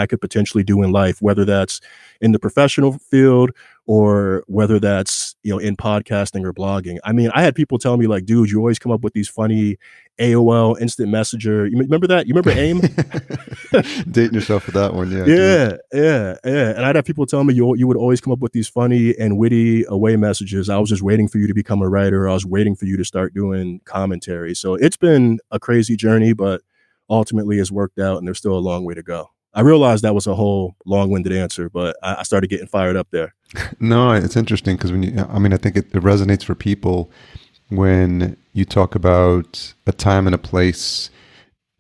could potentially do in life, whether that's in the professional field or whether that's, in podcasting or blogging. I mean, I had people tell me like, dude, you always come up with these funny AOL instant messenger. You remember that? You remember AIM? Dating yourself with that one. Yeah. And I'd have people tell me you would always come up with these funny and witty away messages. I was just waiting for you to become a writer. I was waiting for you to start doing commentary. So it's been a crazy journey, but ultimately it's worked out and there's still a long way to go. I realized that was a whole long-winded answer, but I started getting fired up there. No, it's interesting because I think it resonates for people when you talk about a time and a place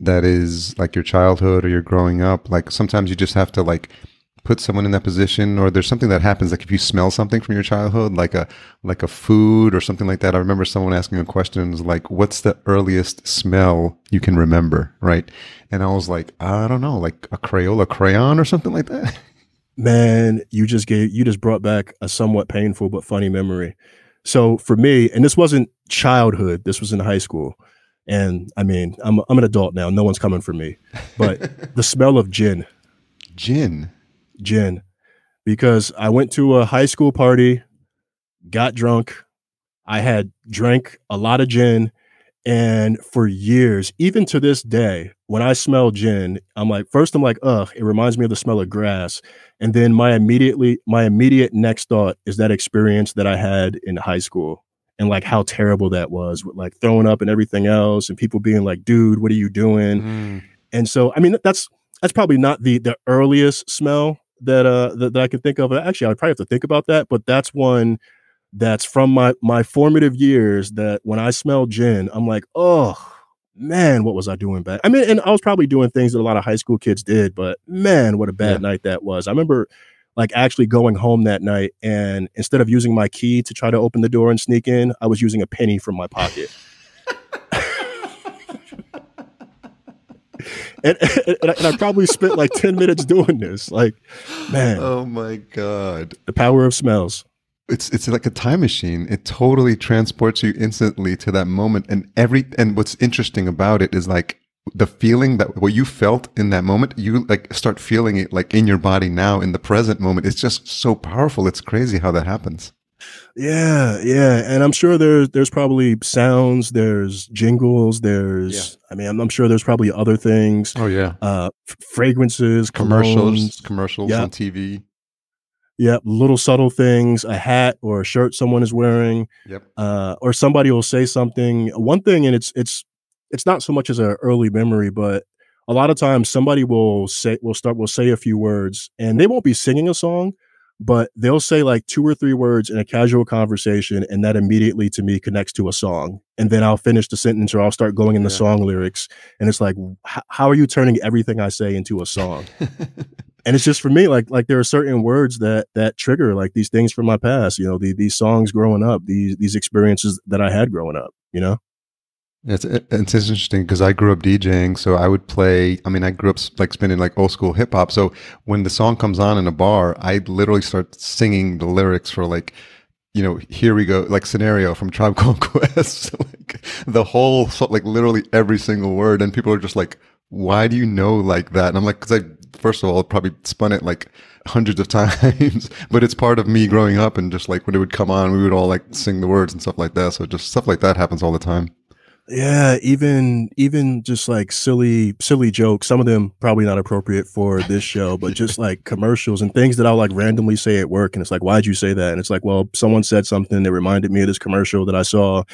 that is like your childhood or your growing up. Like sometimes you just have to like put someone in that position, or there's something that happens. Like if you smell something from your childhood, like a food or something like that. I remember someone asking a question like, what's the earliest smell you can remember? Right. And I was like, I don't know, like a Crayola crayon or something like that. Man, you just brought back a somewhat painful but funny memory. So for me, and this wasn't childhood, this was in high school. And I mean, I'm an adult now. No one's coming for me. But the smell of gin. Gin. Because I went to a high school party, got drunk. I had drank a lot of gin, And for years, even to this day, when I smell gin, I'm like, ugh, it reminds me of the smell of grass. And then my immediate next thought is that experience that I had in high school and like how terrible that was with like throwing up and everything else and people being like, dude, what are you doing? And so, I mean, that's probably not the earliest smell that I can think of. Actually, I would probably have to think about that, but that's one that's from my formative years that when I smell gin, I'm like, oh man, what was I doing back? I mean, and I was probably doing things that a lot of high school kids did, but man, what a bad night that was. I remember like actually going home that night and instead of using my key to try to open the door and sneak in, I was using a penny from my pocket. And I probably spent like 10 minutes doing this. Like, man. Oh my God. The power of smells. It's like a time machine. It totally transports you instantly to that moment. And what's interesting about it is like the feeling that what you felt in that moment, you like start feeling it like in your body now in the present moment. It's just so powerful. It's crazy how that happens. Yeah. And I'm sure there's probably sounds, there's jingles, I mean, I'm sure there's probably other things. Oh yeah. Fragrances, commercials yeah. on TV. Yeah, little subtle things, a hat or a shirt someone is wearing. Yep. Or somebody will say something. One thing, and it's not so much as an early memory, but a lot of times somebody will say a few words, and they won't be singing a song, but they'll say like 2 or 3 words in a casual conversation, and that immediately to me connects to a song. And then I'll finish the sentence or I'll start going in the song lyrics, and it's like, how are you turning everything I say into a song? And it's just for me, like there are certain words that trigger like these things from my past, you know, these songs growing up, these experiences that I had growing up, you know? It's interesting because I grew up DJing, so I would play. I mean, I grew up like spinning like old school hip hop. So when the song comes on in a bar, I literally start singing the lyrics for like, you know, here we go, like Scenario from Tribe Called Quest, like the whole, like literally every single word, and people are just like, why do you know like that? And I'm like, because first of all, probably spun it like hundreds of times, but it's part of me growing up, and just like when it would come on, we would all like sing the words and stuff like that. So just stuff like that happens all the time. Yeah, even just like silly jokes. Some of them probably not appropriate for this show, but just like commercials and things that I'll like randomly say at work, and it's like, why'd you say that? And it's like, well, someone said something that reminded me of this commercial that I saw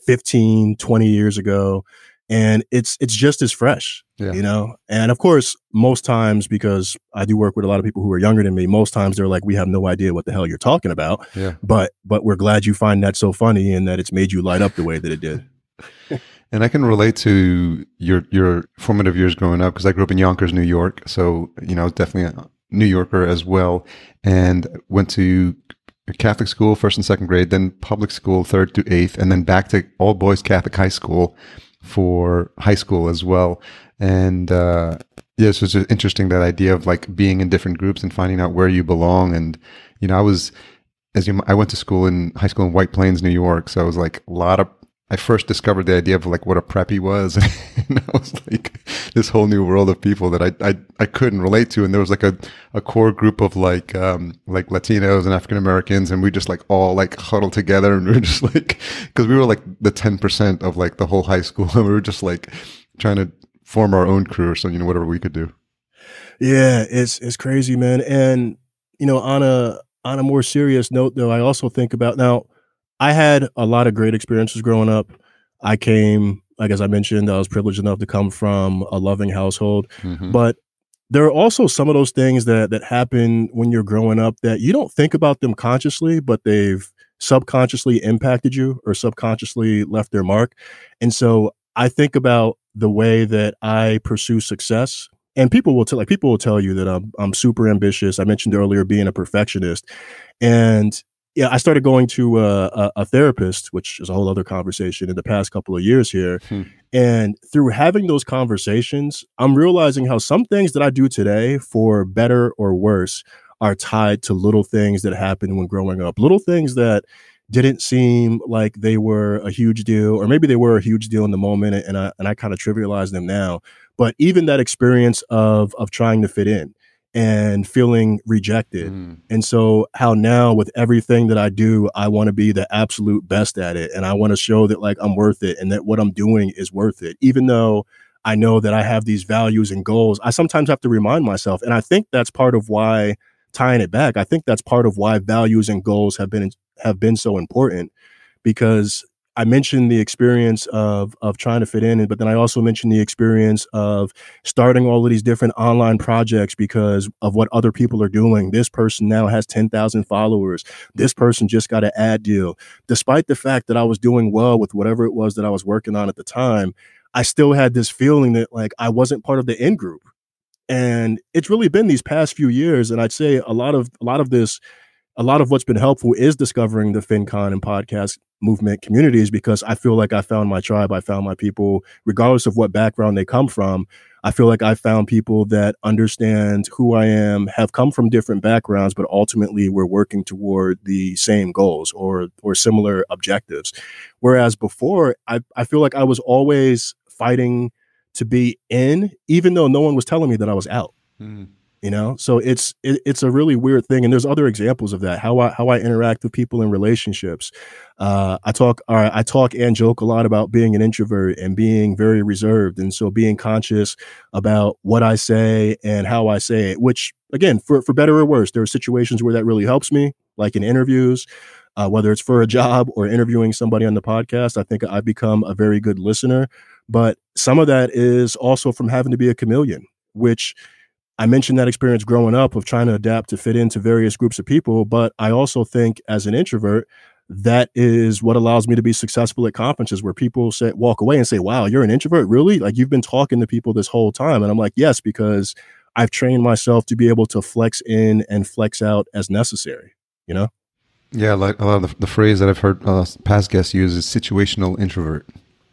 15, 20 years ago. And it's just as fresh, you know? And of course, most times, because I do work with a lot of people who are younger than me, most times they're like, we have no idea what the hell you're talking about. Yeah. But we're glad you find that so funny and that it's made you light up the way that it did. And I can relate to your formative years growing up because I grew up in Yonkers, New York. So, you know, I was definitely a New Yorker as well, and went to Catholic school, 1st and 2nd grade, then public school, 3rd to 8th, and then back to all boys Catholic high school for high school as well. And so it's just interesting, that idea of like being in different groups and finding out where you belong. And, you know, I went to school in high school in White Plains, New York. So it was like I first discovered the idea of like what a preppy was. And I was like this whole new world of people that I couldn't relate to. And there was like a core group of like Latinos and African Americans, and we just like all like huddled together, and we were just like, because we were like the 10% of like the whole high school, and we were just like trying to form our own crew or something, you know, whatever we could do. Yeah, it's crazy, man. And you know, on a more serious note though, I also think about now, I had a lot of great experiences growing up. I came, like as I mentioned, I was privileged enough to come from a loving household. Mm-hmm. But there are also some of those things that happen when you're growing up that you don't think about them consciously, but they've subconsciously impacted you or subconsciously left their mark. And so I think about the way that I pursue success. And people will tell you that I'm super ambitious. I mentioned earlier being a perfectionist, and yeah, I started going to a therapist, which is a whole other conversation, in the past couple of years here. And through having those conversations, I'm realizing how some things that I do today, for better or worse, are tied to little things that happened when growing up. Little things that didn't seem like they were a huge deal, or maybe they were a huge deal in the moment, and I kind of trivialize them now. But even that experience of trying to fit in, and feeling rejected. And so how now with everything that I do, I want to be the absolute best at it. And I want to show that like I'm worth it and that what I'm doing is worth it. Even though I know that I have these values and goals, I sometimes have to remind myself. And I think that's part of why, tying it back, I think that's part of why values and goals have been so important, because I mentioned the experience of trying to fit in, but then I also mentioned the experience of starting all of these different online projects because of what other people are doing. This person now has 10,000 followers. This person just got an ad deal. Despite the fact that I was doing well with whatever it was that I was working on at the time, I still had this feeling that like I wasn't part of the in group. And it's really been these past few years. And I'd say a lot of what's been helpful is discovering the FinCon and podcast movement communities, because I feel like I found my tribe. I found my people, regardless of what background they come from. I feel like I found people that understand who I am, have come from different backgrounds, but ultimately we're working toward the same goals or similar objectives. Whereas before, I feel like I was always fighting to be in, even though no one was telling me that I was out. You know, so it's a really weird thing. And there's other examples of that, how I interact with people in relationships. I talk and joke a lot about being an introvert and being very reserved. And so being conscious about what I say and how I say it, which again, for better or worse, there are situations where that really helps me, like in interviews, whether it's for a job or interviewing somebody on the podcast. I think I've become a very good listener, but some of that is also from having to be a chameleon, which I mentioned that experience growing up of trying to adapt to fit into various groups of people. But I also think as an introvert, that is what allows me to be successful at conferences where people walk away and say, wow, you're an introvert? Really? Like you've been talking to people this whole time. And I'm like, yes, because I've trained myself to be able to flex in and flex out as necessary, you know? Yeah, like a lot of the phrase that I've heard past guests use is situational introvert.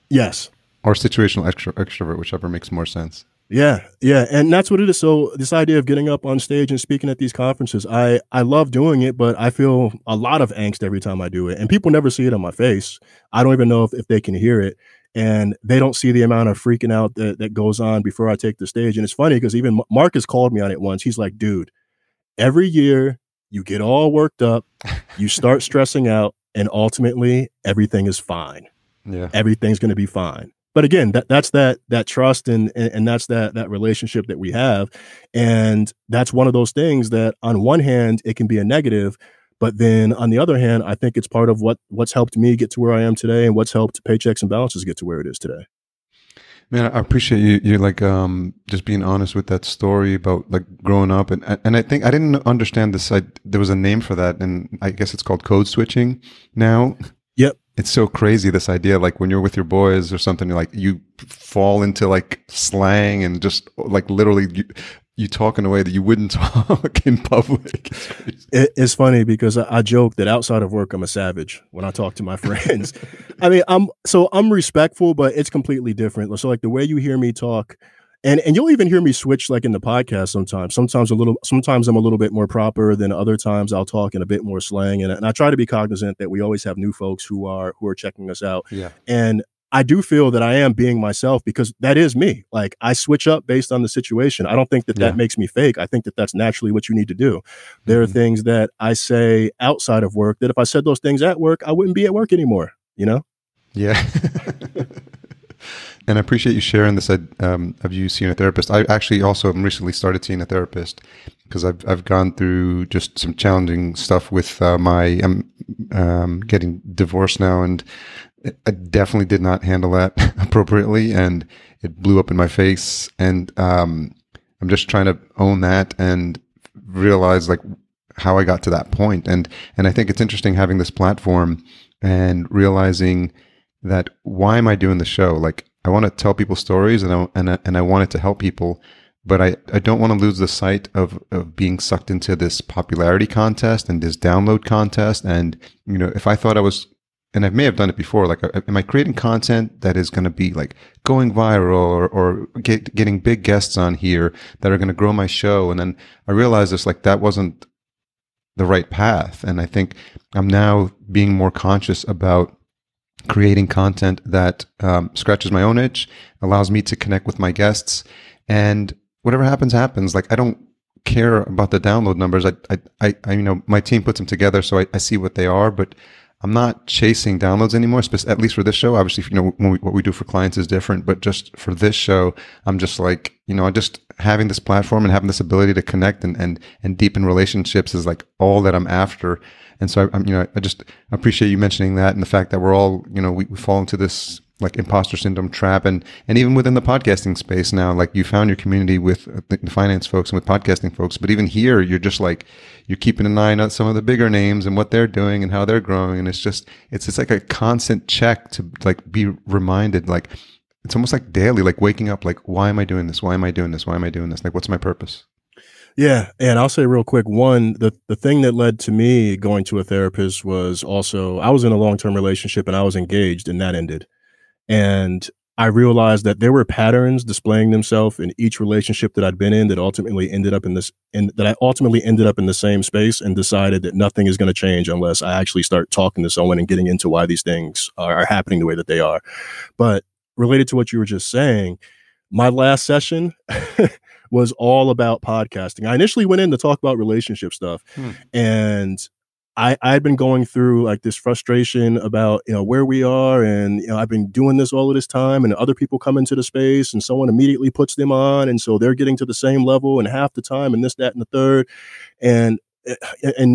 Yes. Or situational extrovert, whichever makes more sense. Yeah. And that's what it is. So this idea of getting up on stage and speaking at these conferences, I love doing it, but I feel a lot of angst every time I do it. And people never see it on my face. I don't even know if they can hear it. And they don't see the amount of freaking out that goes on before I take the stage. And it's funny because even Marcus called me on it once. He's like, dude, every year you get all worked up, you start stressing out, and ultimately everything is fine. Yeah. Everything's going to be fine. But again, that's that trust and that's that relationship that we have. And that's one of those things that on one hand, it can be a negative, but then on the other hand, I think it's part of what's helped me get to where I am today and what's helped Paychecks and Balances get to where it is today. Man, I appreciate you like just being honest with that story about like growing up, and I think I didn't understand this. There was a name for that, and I guess it's called code switching now. Yep. It's so crazy, this idea, like when you're with your boys or something, you're like you fall into like slang and just like literally you talk in a way that you wouldn't talk in public. It's funny because I joke that outside of work, I'm a savage when I talk to my friends. I mean, I'm respectful, but it's completely different. So like the way you hear me talk, and you'll even hear me switch like in the podcast sometimes. Sometimes I'm a little bit more proper than other times I'll talk in a bit more slang. And I try to be cognizant that we always have new folks who are checking us out. Yeah. And I do feel that I am being myself because that is me. Like I switch up based on the situation. I don't think that makes me fake. I think that that's naturally what you need to do. There are things that I say outside of work that if I said those things at work, I wouldn't be at work anymore, you know? Yeah. And I appreciate you sharing this of you seeing a therapist. I actually also recently started seeing a therapist because I've gone through just some challenging stuff with I'm getting divorced now, and I definitely did not handle that appropriately, and it blew up in my face. And I'm just trying to own that and realize like how I got to that point. And I think it's interesting having this platform and realizing that why am I doing the show? Like I want to tell people stories and I want it to help people, but I don't want to lose the sight of being sucked into this popularity contest and this download contest. And, you know, if I thought I was, and I may have done it before, like, am I creating content that is going to be like going viral or getting big guests on here that are going to grow my show? And then I realized it's like, that wasn't the right path. And I think I'm now being more conscious about creating content that scratches my own itch, allows me to connect with my guests, and whatever happens, happens. Like I don't care about the download numbers. I my team puts them together, so I see what they are, but I'm not chasing downloads anymore, at least for this show. Obviously, what we do for clients is different, but just for this show, I'm just like, just having this platform and having this ability to connect and deepen relationships is like all that I'm after. And so I just appreciate you mentioning that, and the fact that we're all, we fall into this like imposter syndrome trap, and even within the podcasting space now, like you found your community with the finance folks and with podcasting folks, but even here, you're just like, you're keeping an eye on some of the bigger names and what they're doing and how they're growing. And it's like a constant check to like be reminded, like it's almost like daily, like waking up, like, why am I doing this? Why am I doing this? Why am I doing this? Like, what's my purpose? Yeah. And I'll say real quick, one, the thing that led to me going to a therapist was also, I was in a long-term relationship and I was engaged, and that ended. And I realized that there were patterns displaying themselves in each relationship that I'd been in that ultimately ended up in the same space, and decided that nothing is going to change unless I actually start talking to someone and getting into why these things are happening the way that they are. But related to what you were just saying, my last session was all about podcasting. I initially went in to talk about relationship stuff, and I'd been going through like this frustration about, where we are, and, I've been doing this all of this time, and other people come into the space and someone immediately puts them on. And so they're getting to the same level and half the time and this, that, and the third. And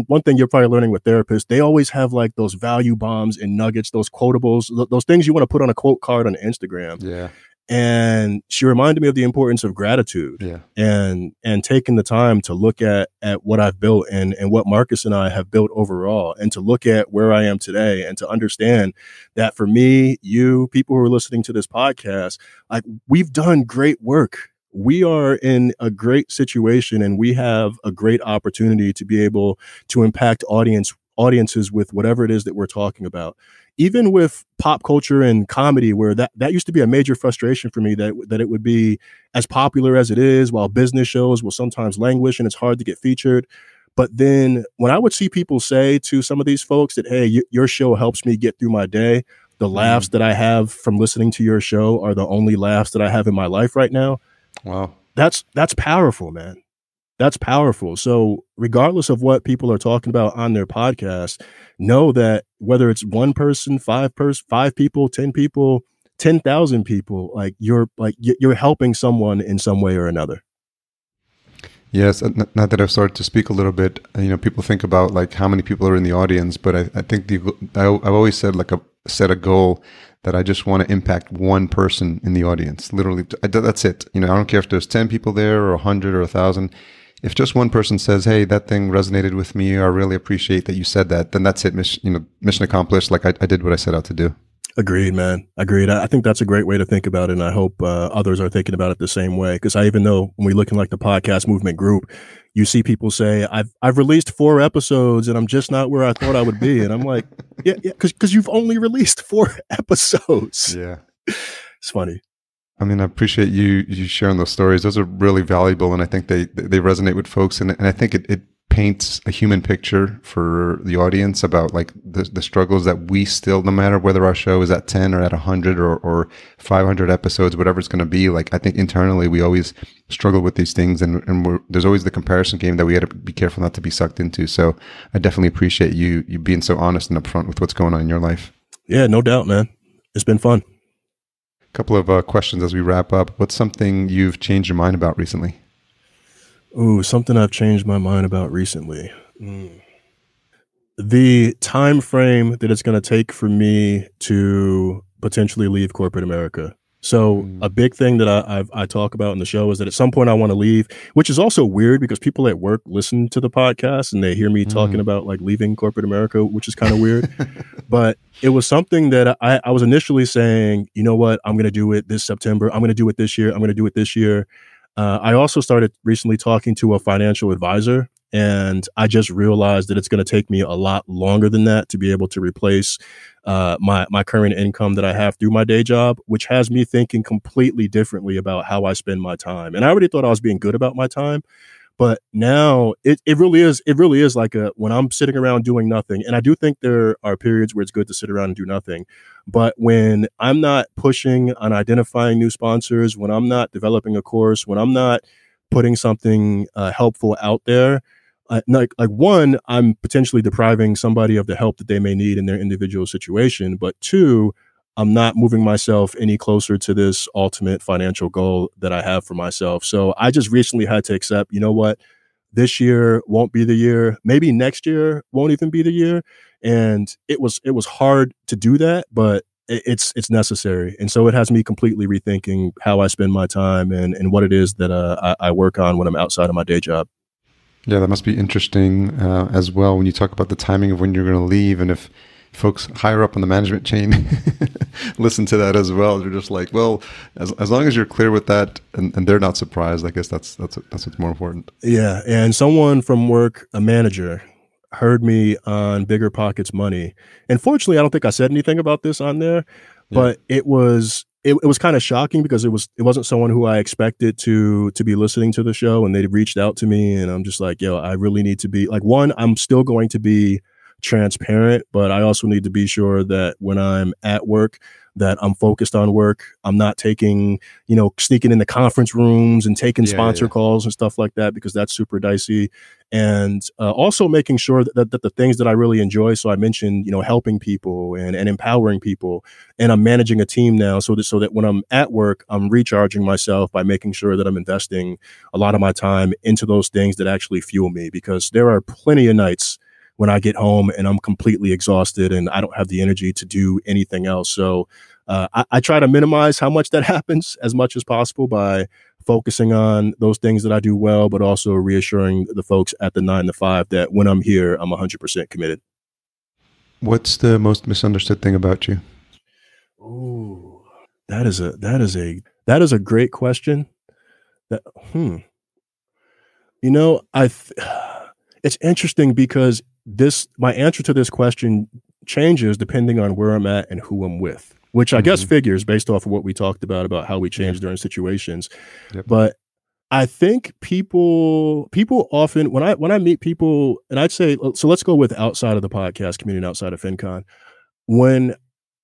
one thing you're probably learning with therapists, they always have like those value bombs and nuggets, those quotables, those things you want to put on a quote card on Instagram. Yeah. And she reminded me of the importance of gratitude, and taking the time to look at what I've built and what Marcus and I have built overall, and to look at where I am today, and to understand that for me, you, people who are listening to this podcast, like, we've done great work. We are in a great situation, and we have a great opportunity to be able to impact audiences with whatever it is that we're talking about. Even with pop culture and comedy, where that used to be a major frustration for me, that it would be as popular as it is, while business shows will sometimes languish and it's hard to get featured. But then when I would see people say to some of these folks that, hey, your show helps me get through my day, the laughs that I have from listening to your show are the only laughs that I have in my life right now. Wow. That's powerful, man. That's powerful. So regardless of what people are talking about on their podcast, know that whether it's one person, five people, 10 people, 10,000 people, like you're helping someone in some way or another. Yes. Not that I've started to speak a little bit, people think about like how many people are in the audience, but I think I've always said set a goal that I just want to impact one person in the audience. Literally, that's it. I don't care if there's 10 people there or 100 or 1,000. If just one person says, hey, that thing resonated with me, or I really appreciate that you said that, then that's it. Mission accomplished. Like I did what I set out to do. Agreed, man. Agreed. I think that's a great way to think about it. And I hope others are thinking about it the same way. Because I even know when we look in like the podcast movement group, you see people say, I've released 4 episodes and I'm just not where I thought I would be. And I'm like, yeah, because you've only released 4 episodes. Yeah. It's funny. I mean, I appreciate you sharing those stories. Those are really valuable, and I think they resonate with folks. And I think it paints a human picture for the audience about like the struggles that we still, no matter whether our show is at 10 or at 100 or 500 episodes, whatever it's going to be. Like, I think internally we always struggle with these things, and there's always the comparison game that we got to be careful not to be sucked into. So I definitely appreciate you being so honest and upfront with what's going on in your life. Yeah, no doubt, man. It's been fun. Couple of questions as we wrap up. What's something you've changed your mind about recently? Ooh, something I've changed my mind about recently. The time frame that it's going to take for me to potentially leave corporate America. So a big thing that I talk about in the show is that at some point I want to leave, which is also weird because people at work listen to the podcast and they hear me talking about like leaving corporate America, which is kind of weird. But it was something that I was initially saying, you know what, I'm going to do it this September. I'm going to do it this year. I'm going to do it this year. I also started recently talking to a financial advisor, and I just realized that it's going to take me a lot longer than that to be able to replace my current income that I have through my day job, which has me thinking completely differently about how I spend my time. And I already thought I was being good about my time, but now it really is like when I'm sitting around doing nothing. And I do think there are periods where it's good to sit around and do nothing. But when I'm not pushing on identifying new sponsors, when I'm not developing a course, when I'm not putting something helpful out there, like one, I'm potentially depriving somebody of the help that they may need in their individual situation. But two, I'm not moving myself any closer to this ultimate financial goal that I have for myself. So I just recently had to accept, you know what, this year won't be the year. Maybe next year won't even be the year. And it was hard to do that, but it's necessary. And so it has me completely rethinking how I spend my time and what it is that I work on when I'm outside of my day job. Yeah, that must be interesting as well when you talk about the timing of when you're going to leave, and if folks higher up on the management chain listen to that as well. They're just like, well, as long as you're clear with that and they're not surprised, I guess that's what's more important. Yeah, and someone from work, a manager, heard me on Bigger Pockets Money. And fortunately, I don't think I said anything about this on there, but it was kind of shocking because it wasn't someone who I expected to be listening to the show, and they reached out to me, and I'm just like, yo, I really need to be like, one, I'm still going to be transparent, but I also need to be sure that when I'm at work that I'm focused on work. I'm not taking, sneaking into conference rooms and taking sponsor calls and stuff like that, because that's super dicey. And also making sure that the things that I really enjoy. So I mentioned, helping people and empowering people, and I'm managing a team now so that when I'm at work, I'm recharging myself by making sure that I'm investing a lot of my time into those things that actually fuel me, because there are plenty of nights when I get home and I'm completely exhausted and I don't have the energy to do anything else. So I try to minimize how much that happens as much as possible by focusing on those things that I do well, but also reassuring the folks at the 9 to 5 that when I'm here, I'm 100% committed. What's the most misunderstood thing about you? Ooh, that is a great question. It's interesting because my answer to this question changes depending on where I'm at and who I'm with, which I guess figures based off of what we talked about how we change during situations. Yep. But I think people often, when I meet people, and I'd say, so let's go with outside of the podcast community and outside of FinCon. When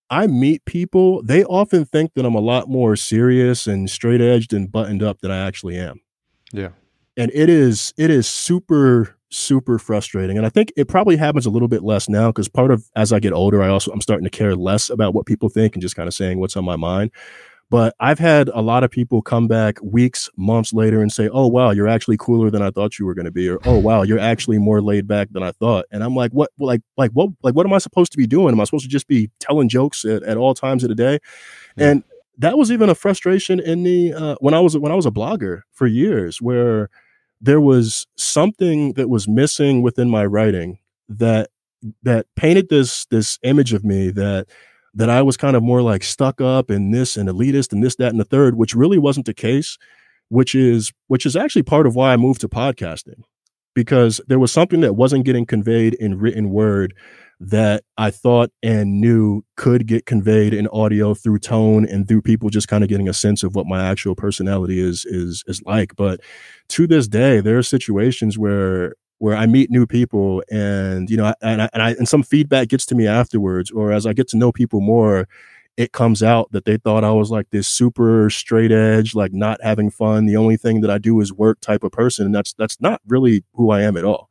I meet people, they often think that I'm a lot more serious and straight edged and buttoned up than I actually am. Yeah. And it is super, super frustrating. And I think it probably happens a little bit less now, because part of, as I get older, I'm starting to care less about what people think and just kind of saying what's on my mind. But I've had a lot of people come back weeks, months later and say, oh, wow, you're actually cooler than I thought you were going to be. Or, oh, wow, you're actually more laid back than I thought. And I'm like, what am I supposed to be doing? Am I supposed to just be telling jokes at all times of the day? Yeah. And that was even a frustration in the when I was a blogger for years, where there was something that was missing within my writing that painted this image of me that I was kind of more like stuck up and this and elitist and this, that, and the third, which really wasn't the case, which is actually part of why I moved to podcasting, because there was something that wasn't getting conveyed in written word that I thought and knew could get conveyed in audio through tone and through people just kind of getting a sense of what my actual personality is like. But to this day, there are situations where I meet new people and, and some feedback gets to me afterwards, or as I get to know people more, it comes out that they thought I was like this super straight edge, like not having fun. The only thing that I do is work type of person. And that's not really who I am at all.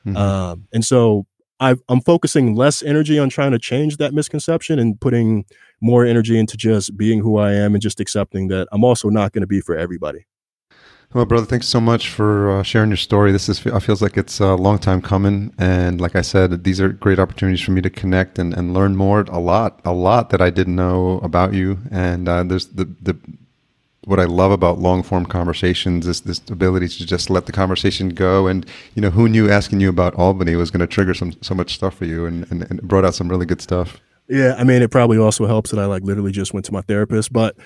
Mm-hmm. And so I'm focusing less energy on trying to change that misconception and putting more energy into just being who I am and just accepting that I'm also not going to be for everybody. Well, brother, thanks so much for sharing your story. This feels like it's a long time coming. And like I said, these are great opportunities for me to connect and learn more. A lot that I didn't know about you. And there's what I love about long form conversations is this ability to just let the conversation go. And, who knew asking you about Albany was going to trigger so much stuff for you and it brought out some really good stuff. Yeah, I mean, it probably also helps that I literally just went to my therapist, but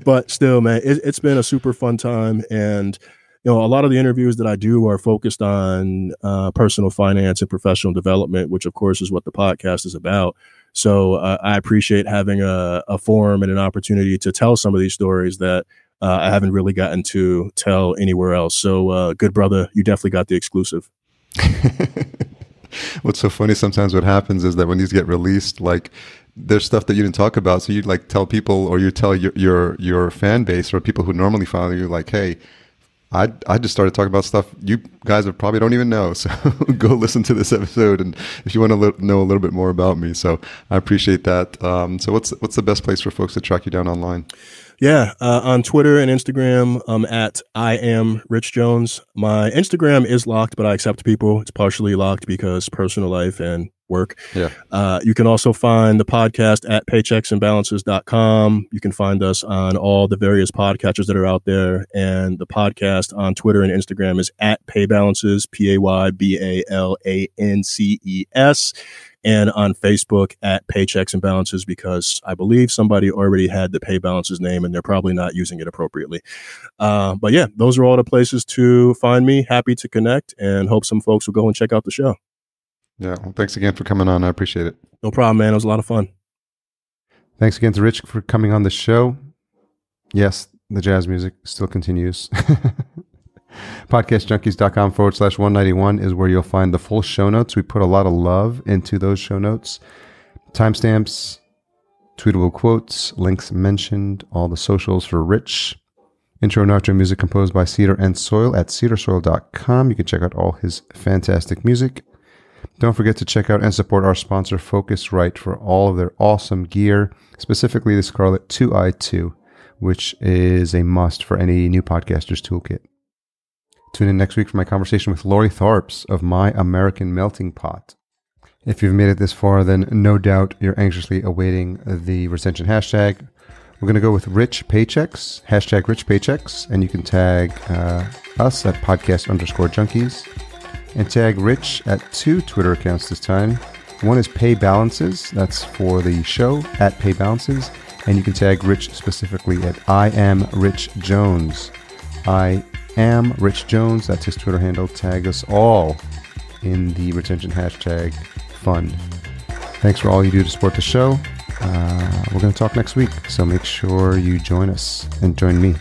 but still, man, it's been a super fun time. And, a lot of the interviews that I do are focused on personal finance and professional development, which of course is what the podcast is about. So I appreciate having a forum and an opportunity to tell some of these stories that I haven't really gotten to tell anywhere else. So good brother, you definitely got the exclusive. What's so funny sometimes what happens is that when these get released, there's stuff that you didn't talk about. So you'd like tell people, or you tell your fan base or people who normally follow you, like, hey, I just started talking about stuff you guys probably don't even know. So go listen to this episode, and if you want to know a little bit more about me. So I appreciate that. So what's the best place for folks to track you down online? Yeah, on Twitter and Instagram, I'm at I am Rich Jones. My Instagram is locked, but I accept people. It's partially locked because personal life and work. Yeah. You can also find the podcast at paychecksandbalances.com. You can find us on all the various podcatchers that are out there. And the podcast on Twitter and Instagram is at paybalances, PayBalances. And on Facebook at Paychecks and Balances, because I believe somebody already had the Pay Balances name and they're probably not using it appropriately. But yeah, those are all the places to find me. Happy to connect, and hope some folks will go and check out the show. Yeah. Well, thanks again for coming on. I appreciate it. No problem, man. It was a lot of fun. Thanks again to Rich for coming on the show. Yes, the jazz music still continues. Podcastjunkies.com/191 is where you'll find the full show notes. We put a lot of love into those show notes. Timestamps, tweetable quotes, links mentioned, all the socials for Rich. Intro and outro music composed by Cedar and Soil at cedarsoil.com. You can check out all his fantastic music. Don't forget to check out and support our sponsor, Focusrite, for all of their awesome gear, specifically the Scarlett 2i2, which is a must for any new podcaster's toolkit. Tune in next week for my conversation with Lori Tharps of My American Melting Pot. If you've made it this far, then no doubt you're anxiously awaiting the retention hashtag. We're going to go with Rich Paychecks, hashtag Rich Paychecks, and you can tag us at podcast_junkies, and tag Rich at 2 Twitter accounts this time. One is Pay Balances, that's for the show, at Pay Balances, and you can tag Rich specifically at I am Rich Jones. I am Rich Jones, that's his Twitter handle. Tag us all in the retention hashtag fund. Thanks for all you do to support the show. We're going to talk next week, so make sure you join us and join me.